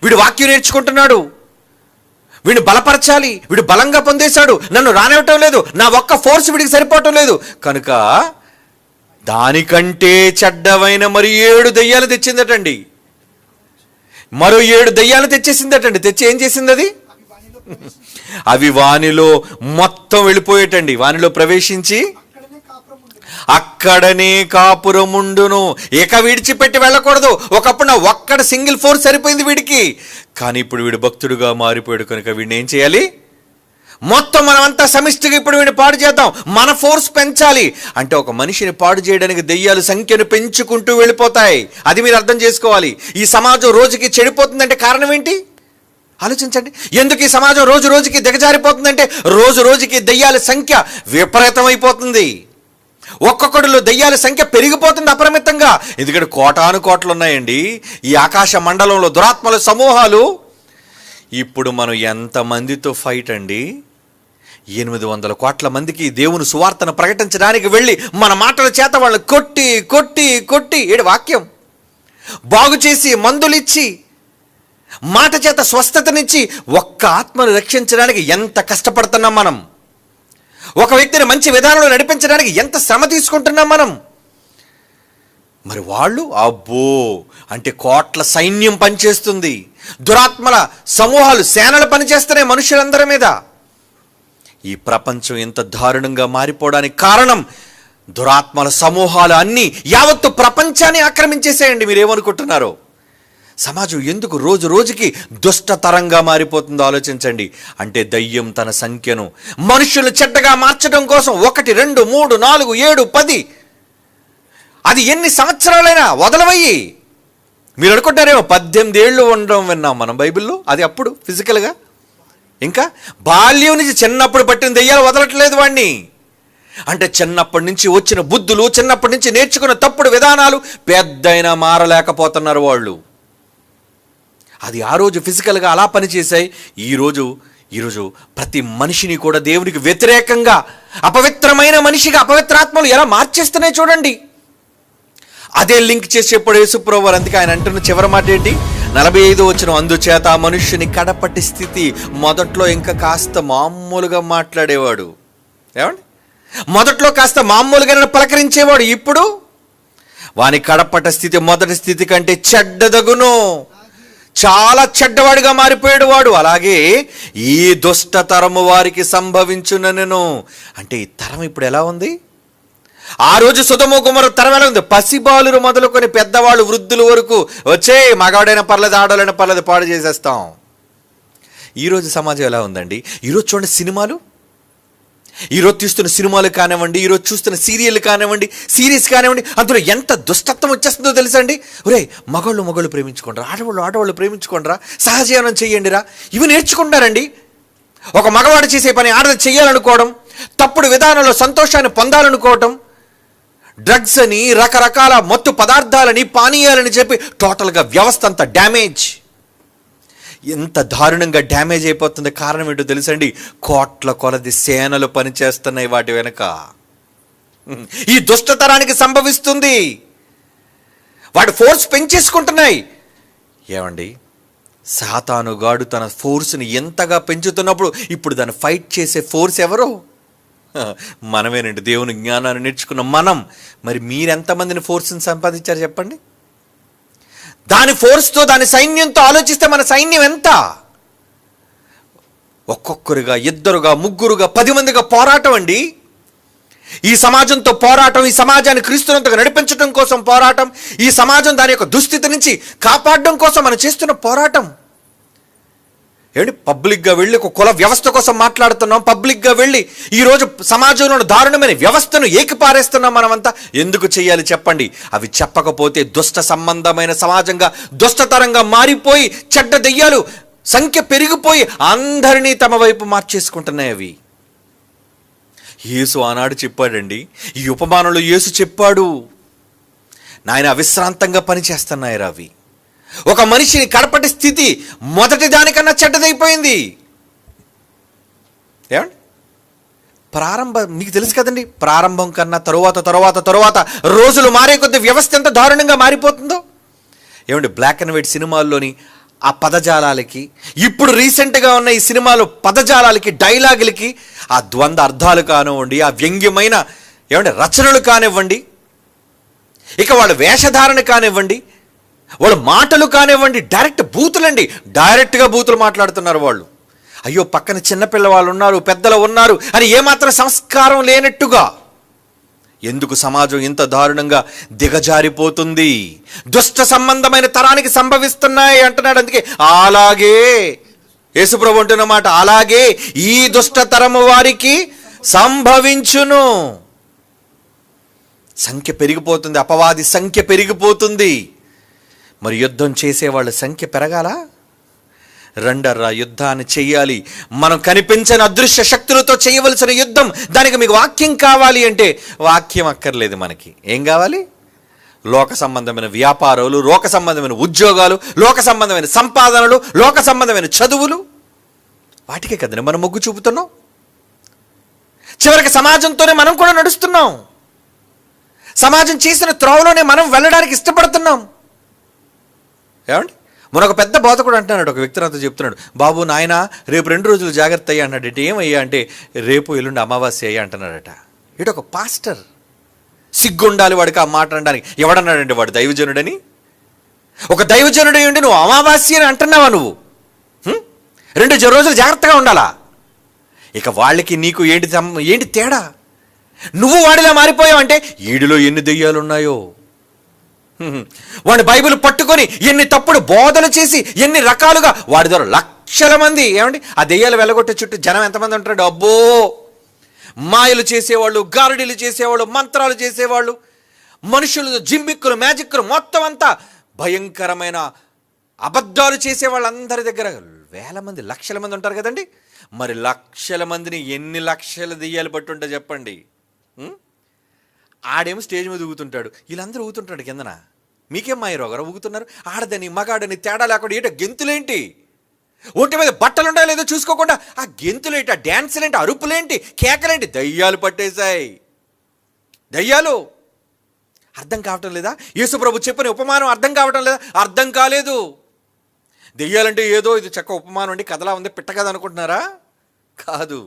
వీడు వాక్యం నేర్చుకుంటున్నాడు, వీడిని బలపరచాలి, వీడు బలంగా పొందేశాడు, నన్ను రానివ్వటం లేదు, నా ఒక్క ఫోర్స్ వీడికి సరిపోవటం లేదు, కనుక దానికంటే చెడ్డవైన మరి 7 దెయ్యాలు తెచ్చిందటండి. మరో 7 దెయ్యాలు తెచ్చేసిందటండి. తెచ్చి ఏం చేసింది? అది అవి వానిలో మొత్తం వెళ్ళిపోయేటండి. వానిలో ప్రవేశించి అక్కడనే కాపురముండును. ఇక విడిచిపెట్టి వెళ్ళకూడదు. ఒకప్పుడు నా ఒక్కడ సింగిల్ ఫోర్స్ సరిపోయింది వీడికి, కానీ ఇప్పుడు వీడు భక్తుడుగా మారిపోయాడు కనుక వీడిని ఏం చేయాలి? మొత్తం మనమంతా సమిష్టిగా ఇప్పుడు వీడిని పాడు చేద్దాం, మన ఫోర్స్ పెంచాలి అంటే ఒక మనిషిని పాడు చేయడానికి దెయ్యాలు సంఖ్యను పెంచుకుంటూ వెళ్ళిపోతాయి. అది మీరు అర్థం చేసుకోవాలి. ఈ సమాజం రోజుకి చెడిపోతుందంటే కారణం ఏంటి ఆలోచించండి. ఎందుకు ఈ సమాజం రోజు రోజుకి దిగజారిపోతుందంటే రోజు రోజుకి దెయ్యాల సంఖ్య విపరీతమైపోతుంది. ఒక్కొక్కడిలో దెయ్యాల సంఖ్య పెరిగిపోతుంది అపరిమితంగా. ఎందుకంటే కోటాను కోట్లు ఉన్నాయండి ఈ ఆకాశ మండలంలో దురాత్మల సమూహాలు. ఇప్పుడు మనం ఎంతమందితో ఫైట్ అండి? 800 కోట్ల మందికి దేవుని సువార్తను ప్రకటించడానికి వెళ్ళి మన మాటల చేత వాళ్ళు కొట్టి కొట్టి కొట్టి ఏడు వాక్యం బాగు చేసి మందులిచ్చి మాట చేత స్వస్థతనిచ్చి ఒక్క ఆత్మను రక్షించడానికి ఎంత కష్టపడుతున్నాం మనం. ఒక వ్యక్తిని మంచి విధానంలో నడిపించడానికి ఎంత శ్రమ తీసుకుంటున్నాం మనం. మరి వాళ్ళు అబ్బో అంటే కోట్ల సైన్యం పనిచేస్తుంది. దురాత్మల సమూహాలు సేనలు పనిచేస్తున్నాయి మనుషులందరి మీద. ఈ ప్రపంచం ఎంత దారుణంగా మారిపోవడానికి కారణం దురాత్మల సమూహాలు అన్నీ యావత్తు ప్రపంచాన్ని ఆక్రమించేసేయండి. మీరేమనుకుంటున్నారో? సమాజం ఎందుకు రోజు రోజుకి దుష్టతరంగా మారిపోతుందో ఆలోచించండి. అంటే దయ్యం తన సంఖ్యను మనుషులు చెడ్డగా మార్చడం కోసం 1, 2, 3, 4, 7, 10 అది ఎన్ని సంవత్సరాలైనా వదలవయ్యి. మీరు అనుకుంటారేమో 18 ఏళ్ళు ఉండడం విన్నాం మనం బైబిల్లో. అది అప్పుడు ఫిజికల్గా. ఇంకా బాల్యం నుంచి చిన్నప్పుడు పట్టిన దెయ్యాలు వదలట్లేదు వాడిని. అంటే చిన్నప్పటి నుంచి వచ్చిన బుద్ధులు, చిన్నప్పటి నుంచి నేర్చుకున్న తప్పుడు విధానాలు పెద్దయినా మారలేకపోతున్నారు వాళ్ళు. అది ఆ రోజు ఫిజికల్గా అలా పనిచేశాయి. ఈరోజు ప్రతి మనిషిని కూడా దేవునికి వ్యతిరేకంగా అపవిత్రమైన మనిషిగా అపవిత్రాత్మలు ఎలా మార్చేస్తున్నాయి చూడండి. అదే లింక్ చేసేప్పుడు యేసుప్రభువు వారు అందుకే ఆయన అంటున్న చివరి మాట ఏంటి? 45 వచనం, అందుచేత ఆ మనుష్యుని కడపటి స్థితి. మొదట్లో ఇంకా కాస్త మామూలుగా మాట్లాడేవాడు, ఏమండి, మొదట్లో కాస్త మామూలుగా పలకరించేవాడు. ఇప్పుడు వాని కడపట స్థితి మొదటి స్థితి కంటే చెడ్డదగును, చాలా చెడ్డవాడిగా మారిపోయాడు వాడు. అలాగే ఈ దుష్టతరము వారికి సంభవించునను. అంటే ఈ తరం ఇప్పుడు ఎలా ఉంది? ఆ రోజు సొదొమ గొమొర్రా తరం ఎలా ఉంది? పసిబాలురు మొదలుకొని పెద్దవాళ్ళు వృద్ధుల వరకు వచ్చే మగాడైనా పర్లేదు ఆడవాళ్ళైనా పర్లేదు పాడు చేసేస్తాం. ఈరోజు సమాజం ఎలా ఉందండి? ఈరోజు చూడండి సినిమాలు, ఈరోజు తీస్తున్న సినిమాలు కానివ్వండి, ఈరోజు చూస్తున్న సీరియల్ కానివ్వండి, సిరీస్ కానివ్వండి, అందులో ఎంత దుష్టత్వం వచ్చేస్తుందో తెలుసండి. ఒరే మగళ్ళు ప్రేమించుకోండిరా, ఆడవాళ్ళు ప్రేమించుకోండిరా, సహజీవనం చెయ్యండిరా, ఇవి నేర్చుకుంటారండి. ఒక మగవాడు చేసే పని ఆడది చెయ్యాలనుకోవడం, తప్పుడు విధానంలో సంతోషాన్ని పొందాలనుకోవటం, డ్రగ్స్ అని రకరకాల మత్తు పదార్థాలని పానీయాలని చెప్పి టోటల్గా వ్యవస్థ అంతా డ్యామేజ్. ఎంత దారుణంగా డ్యామేజ్ అయిపోతుంది. కారణం ఏంటో తెలుసండి? కోట్ల కొలది సేనలు పనిచేస్తున్నాయి వాటి వెనక. ఈ దుష్టతరానికి సంభవిస్తుంది. వాటి ఫోర్స్ పెంచేసుకుంటున్నాయి. ఏమండి, సాతానుగాడు తన ఫోర్స్ని ఎంతగా పెంచుతున్నప్పుడు ఇప్పుడు దాన్ని ఫైట్ చేసే ఫోర్స్ ఎవరో? మనమేనండి, దేవుని జ్ఞానాన్ని నేర్చుకున్న మనం. మరి మీరెంతమందిని ఫోర్స్ని సంపాదించారు చెప్పండి? దాని ఫోర్స్తో, దాని సైన్యంతో ఆలోచిస్తే మన సైన్యం ఎంత? ఒక్కొక్కరుగా, 2గా, 3గా, 10 మందిగా పోరాటం అండి. ఈ సమాజంతో పోరాటం, ఈ సమాజాన్ని క్రీస్తునంతగా నడిపించడం కోసం పోరాటం, ఈ సమాజం దాని యొక్క దుస్థితి నుంచి కాపాడడం కోసం మనం చేస్తున్న పోరాటం. ఏమిటి, పబ్లిక్గా వెళ్ళి ఒక కుల వ్యవస్థ కోసం మాట్లాడుతున్నాం. పబ్లిక్గా వెళ్ళి ఈరోజు సమాజంలో దారుణమైన వ్యవస్థను ఏకిపారేస్తున్నాం. మనమంతా ఎందుకు చేయాలి చెప్పండి? అవి చెప్పకపోతే దుష్ట సంబంధమైన సమాజంగా, దుష్టతరంగా మారిపోయి చెడ్డ దెయ్యాలు సంఖ్య పెరిగిపోయి అందరినీ తమ వైపు మార్చేసుకుంటున్నాయి అవి. యేసు ఆనాడు చెప్పాడండి, ఈ ఉపమానంలో యేసు చెప్పాడు, నాయన అవిశ్రాంతంగా పనిచేస్తున్నాయి అవి. ఒక మనిషిని కడపటి స్థితి మొదటి దానికన్నా చెడ్డదైపోయింది. ఏమండి, మీకు తెలుసు కదండి, ప్రారంభం కన్నా తరువాత రోజులు మారే కొద్ది వ్యవస్థ ఎంత దారుణంగా మారిపోతుందో. ఏమండి, బ్లాక్ అండ్ వైట్ సినిమాల్లోని ఆ పదజాలాలకి, ఇప్పుడు రీసెంట్గా ఉన్న ఈ సినిమాలో పదజాలాలకి, డైలాగులకి, ఆ ద్వంద్వ అర్థాలు కానివ్వండి, ఆ వ్యంగ్యమైన ఏమండి రచనలు కానివ్వండి, ఇక వాళ్ళ వేషధారణ కానివ్వండి, వాళ్ళ మాటలు కానివ్వండి, డైరెక్ట్ బూతులండి. డైరెక్ట్గా బూతులు మాట్లాడుతున్నారు వాళ్ళు. అయ్యో పక్కన చిన్నపిల్ల వాళ్ళు ఉన్నారు, పెద్దలు ఉన్నారు అని ఏమాత్రం సంస్కారం లేనట్టుగా. ఎందుకు సమాజం ఇంత దారుణంగా దిగజారిపోతుంది? దుష్ట సంబంధమైన తరానికి సంభవిస్తున్నాయి అంటున్నాడు. అందుకే అలాగే యేసుప్రభు అంటున్న మాట, అలాగే ఈ దుష్ట తరము వారికి సంభవించును. సంఖ్య పెరిగిపోతుంది, అపవాది సంఖ్య పెరిగిపోతుంది. మరి యుద్ధం చేసేవాళ్ళ సంఖ్య పెరగాల? రండర్రా, యుద్ధాన్ని చెయ్యాలి. మనం కనిపించని అదృశ్య శక్తులతో చేయవలసిన యుద్ధం. దానికి మీకు వాక్యం కావాలి అంటే వాక్యం అక్కర్లేదు. మనకి ఏం కావాలి? లోక సంబంధమైన వ్యాపారాలు, లోక సంబంధమైన ఉద్యోగాలు, లోక సంబంధమైన సంపాదనలు, లోక సంబంధమైన చదువులు, వాటికే కదండి మనం మొగ్గు చూపుతున్నాం. చివరికి సమాజంతోనే మనం కూడా నడుస్తున్నాం. సమాజం చేసిన త్రోవలోనే మనం వెళ్ళడానికి ఇష్టపడుతున్నాం. ఏమండి, మనొక పెద్ద బోధకుడు అంటున్నాడు, ఒక వ్యక్తి నాతో చెప్తున్నాడు, బాబు నాయన రేపు 2 రోజులు జాగ్రత్త అయ్యా అన్నాడు. అంటే ఏమయ్యా అంటే రేపు ఎల్లుండి అమావాస్య అయ్యా అంటున్నాడట. ఇటు ఒక పాస్టర్, సిగ్గుండాలి వాడికి ఆ మాట అనడానికి. ఎవడన్నాడండి వాడు దైవజనుడని? ఒక దైవజనుడి ఉండి నువ్వు అమావాస్య అని అంటున్నావా? నువ్వు 2 రోజులు జాగ్రత్తగా ఉండాలా? ఇక వాళ్ళకి నీకు ఏంటి తేడా? నువ్వు వాడిలా మారిపోయావు అంటే ఈడిలో ఎన్ని దెయ్యాలు ఉన్నాయో. వాడి బైబిల్ పట్టుకొని ఎన్ని తప్పుడు బోధలు చేసి ఎన్ని రకాలుగా వాడి ద్వారా లక్షల మంది ఏమండి ఆ దెయ్యాలు వెళ్ళగొట్టే చుట్టూ జనం ఎంతమంది ఉంటాడు? అబ్బో, మాయలు చేసేవాళ్ళు, గారడీలు చేసేవాళ్ళు, మంత్రాలు చేసేవాళ్ళు, మనుషులు జిమ్మిక్కులు, మ్యాజిక్కులు, మొత్తం అంతా భయంకరమైన అబద్ధాలు చేసేవాళ్ళందరి దగ్గర వేల మంది, లక్షల మంది ఉంటారు కదండి. మరి లక్షల మందిని ఎన్ని లక్షల దెయ్యాలు పట్టుంటే చెప్పండి. ఆడేమో స్టేజ్ మీద ఊగుతుంటాడు, వీళ్ళందరూ ఊగుతుంటాడు కిందన. మీకేం మాయరోగారు ఊగుతున్నారు? ఆడదని మగాడని తేడా లేకుండా ఏంటో గెంతులేంటి, ఒంటి మీద బట్టలు ఉంటాయో లేదో చూసుకోకుండా ఆ గెంతులేంటి, ఆ డ్యాన్సులేంటి, అరుపులేంటి, కేకలేంటి, దయ్యాలు పట్టేశాయి. దయ్యాలు అర్థం కావటం లేదా? యేసుప్రభు చెప్పిన ఉపమానం అర్థం కావటం లేదా? అర్థం కాలేదు. దెయ్యాలంటే ఏదో ఇది చక్క ఉపమానం అండి, కథలా ఉంది, పిట్ట కథ అనుకుంటున్నారా? కాదు.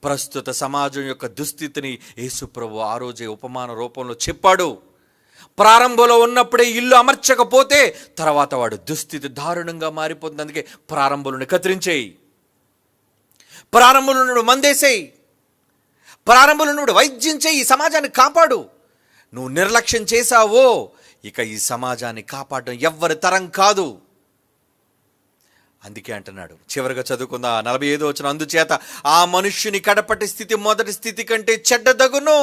ప్రస్తుత సమాజం యొక్క దుస్థితిని యేసుప్రభు ఆ రోజే ఉపమాన రూపంలో చెప్పాడు. ప్రారంభంలో ఉన్నప్పుడే ఇల్లు అమర్చకపోతే తర్వాత వాడు దుస్థితి దారుణంగా మారిపోతుంది. అందుకే ప్రారంభంలోనే కత్తిరించేయి, ప్రారంభంలో నుండి మందేసేయి, ప్రారంభంలో నుండి వైద్యం చేయి, ఈ సమాజాన్ని కాపాడు. నువ్వు నిర్లక్ష్యం చేశావో ఇక ఈ సమాజాన్ని కాపాడడం ఎవ్వరి తరం కాదు. అందుకే అంటున్నాడు, చివరిగా చదువుకుందా 45వ వచనం, అందుచేత ఆ మనుష్యుని కడపటి స్థితి మొదటి స్థితి కంటే చెడ్డదగును,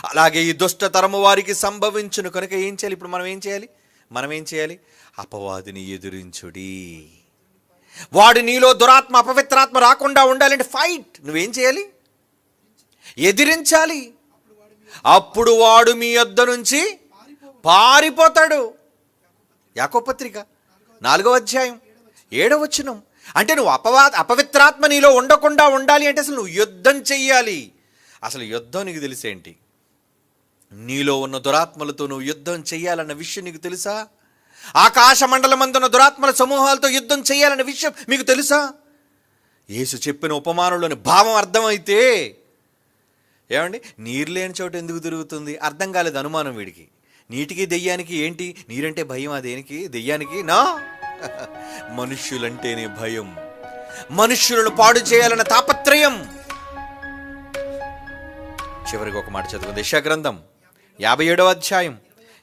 అలాగే ఈ దుష్ట తరము వారికి సంభవించును. కనుక ఏం చేయాలి? ఇప్పుడు మనం ఏం చేయాలి? అపవాదిని ఎదురించుడి. వాడు నీలో దురాత్మ, అపవిత్రాత్మ రాకుండా ఉండాలంటే ఫైట్. నువ్వేం చేయాలి? ఎదిరించాలి. అప్పుడు వాడు మీ యొద్ద నుంచి పారిపోతాడు. యాకోబు పత్రిక 4వ అధ్యాయం 7వ వచనం. అంటే నువ్వు అపవిత్రాత్మ నీలో ఉండకుండా ఉండాలి అంటే అసలు నువ్వు యుద్ధం చెయ్యాలి. అసలు యుద్ధం నీకు తెలిసేంటి? నీలో ఉన్న దురాత్మలతో నువ్వు యుద్ధం చెయ్యాలన్న విషయం నీకు తెలుసా? ఆకాశ మండలమందున్న దురాత్మల సమూహాలతో యుద్ధం చేయాలన్న విషయం మీకు తెలుసా? యేసు చెప్పిన ఉపమానంలోని భావం అర్థమైతే ఏమండి, నీరు లేని చోట ఎందుకు తిరుగుతుంది? అర్థం కాలేదు అనుమానం వీడికి. నీటికి దెయ్యానికి ఏంటి? నీరంటే భయం, అదేనికి దెయ్యానికి నా మనుష్యులంటేనే భయం, మనుష్యులను పాడు చేయాలన్న తాపత్రయం. చివరికి ఒక మాట చదువుకుంది, యెషయా 57వ అధ్యాయం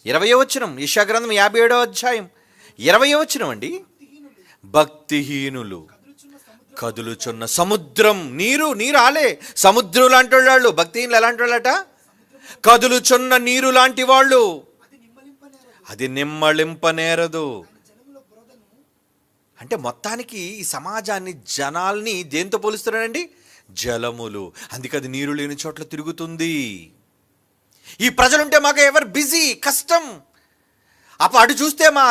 20వ వచనం. యెషయా 57వ అధ్యాయం 20వ వచనం అండి. భక్తిహీనులు కదులుచున్న సముద్రం, నీరు ఆలే సముద్రం లాంటి వాళ్ళు. భక్తిహీనులు ఎలాంటి వాళ్ళట? కదులుచున్న నీరు లాంటి వాళ్ళు. అది నిమ్మళింపనేరదు. అంటే మొత్తానికి ఈ సమాజాన్ని, జనాల్ని దేంతో పోలుస్తున్నాడండి? జలములు. అందుకే అది నీరు లేని చోట్ల తిరుగుతుంది. ఈ ప్రజలుంటే మాకు ఎవరు బిజీ, కష్టం. అటు చూస్తే మా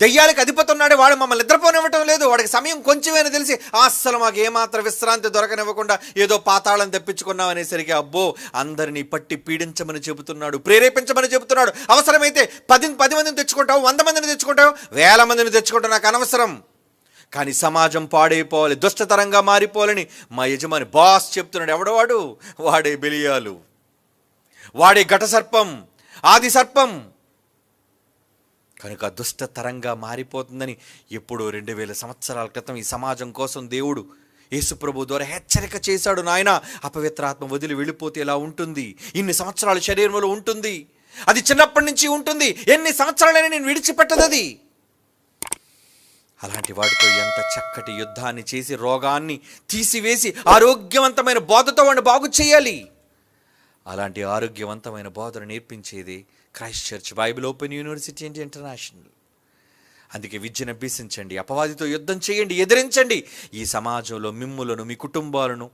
దెయ్యాలకు అధిపతున్నాడే, వాడు మమ్మల్ని నిద్రపోనివ్వటం లేదు, వాడికి సమయం కొంచెమేనా తెలిసి అస్సలు మాకు ఏమాత్రం విశ్రాంతి దొరకనివ్వకుండా ఏదో పాతాళం తెప్పించుకున్నాం అనేసరికి అబ్బో అందరినీ పట్టి పీడించమని చెబుతున్నాడు, ప్రేరేపించమని చెబుతున్నాడు. అవసరమైతే 10 మందిని తెచ్చుకుంటావు, 100 మందిని తెచ్చుకుంటావు, 1000 మందిని తెచ్చుకుంటావు, నాకు అనవసరం. కానీ సమాజం పాడైపోవాలి, దుష్టతరంగా మారిపోవాలని మా యజమాని బాస్ చెప్తున్నాడు. ఎవడవాడు? వాడే బెలియాలు, వాడే ఘట సర్పం, ఆది సర్పం. కనుక దుష్టతరంగా మారిపోతుందని ఎప్పుడో 2000 సంవత్సరాల క్రితం ఈ సమాజం కోసం దేవుడు యేసుప్రభు ద్వారా హెచ్చరిక చేశాడు, నాయన అపవిత్రాత్మ వదిలి వెళ్ళిపోతే ఎలా ఉంటుంది, ఇన్ని సంవత్సరాలు శరీరంలో ఉంటుంది, అది చిన్నప్పటి నుంచి ఉంటుంది, ఎన్ని సంవత్సరాలైనా నేను విడిచిపెట్టదు అది. అలాంటి వాడితో ఎంత చక్కటి యుద్ధాన్ని చేసి రోగాన్ని తీసివేసి ఆరోగ్యవంతమైన బోధతో వాడిని బాగు చేయాలి. అలాంటి ఆరోగ్యవంతమైన బోధన నేర్పించేది Christ Church Bible Open University and International. అందుకే విద్యను అభ్యసించండి, అపవాదితో యుద్ధం చేయండి, ఎదిరించండి. ఈ సమాజంలో మిమ్ములను, మీ కుటుంబాలను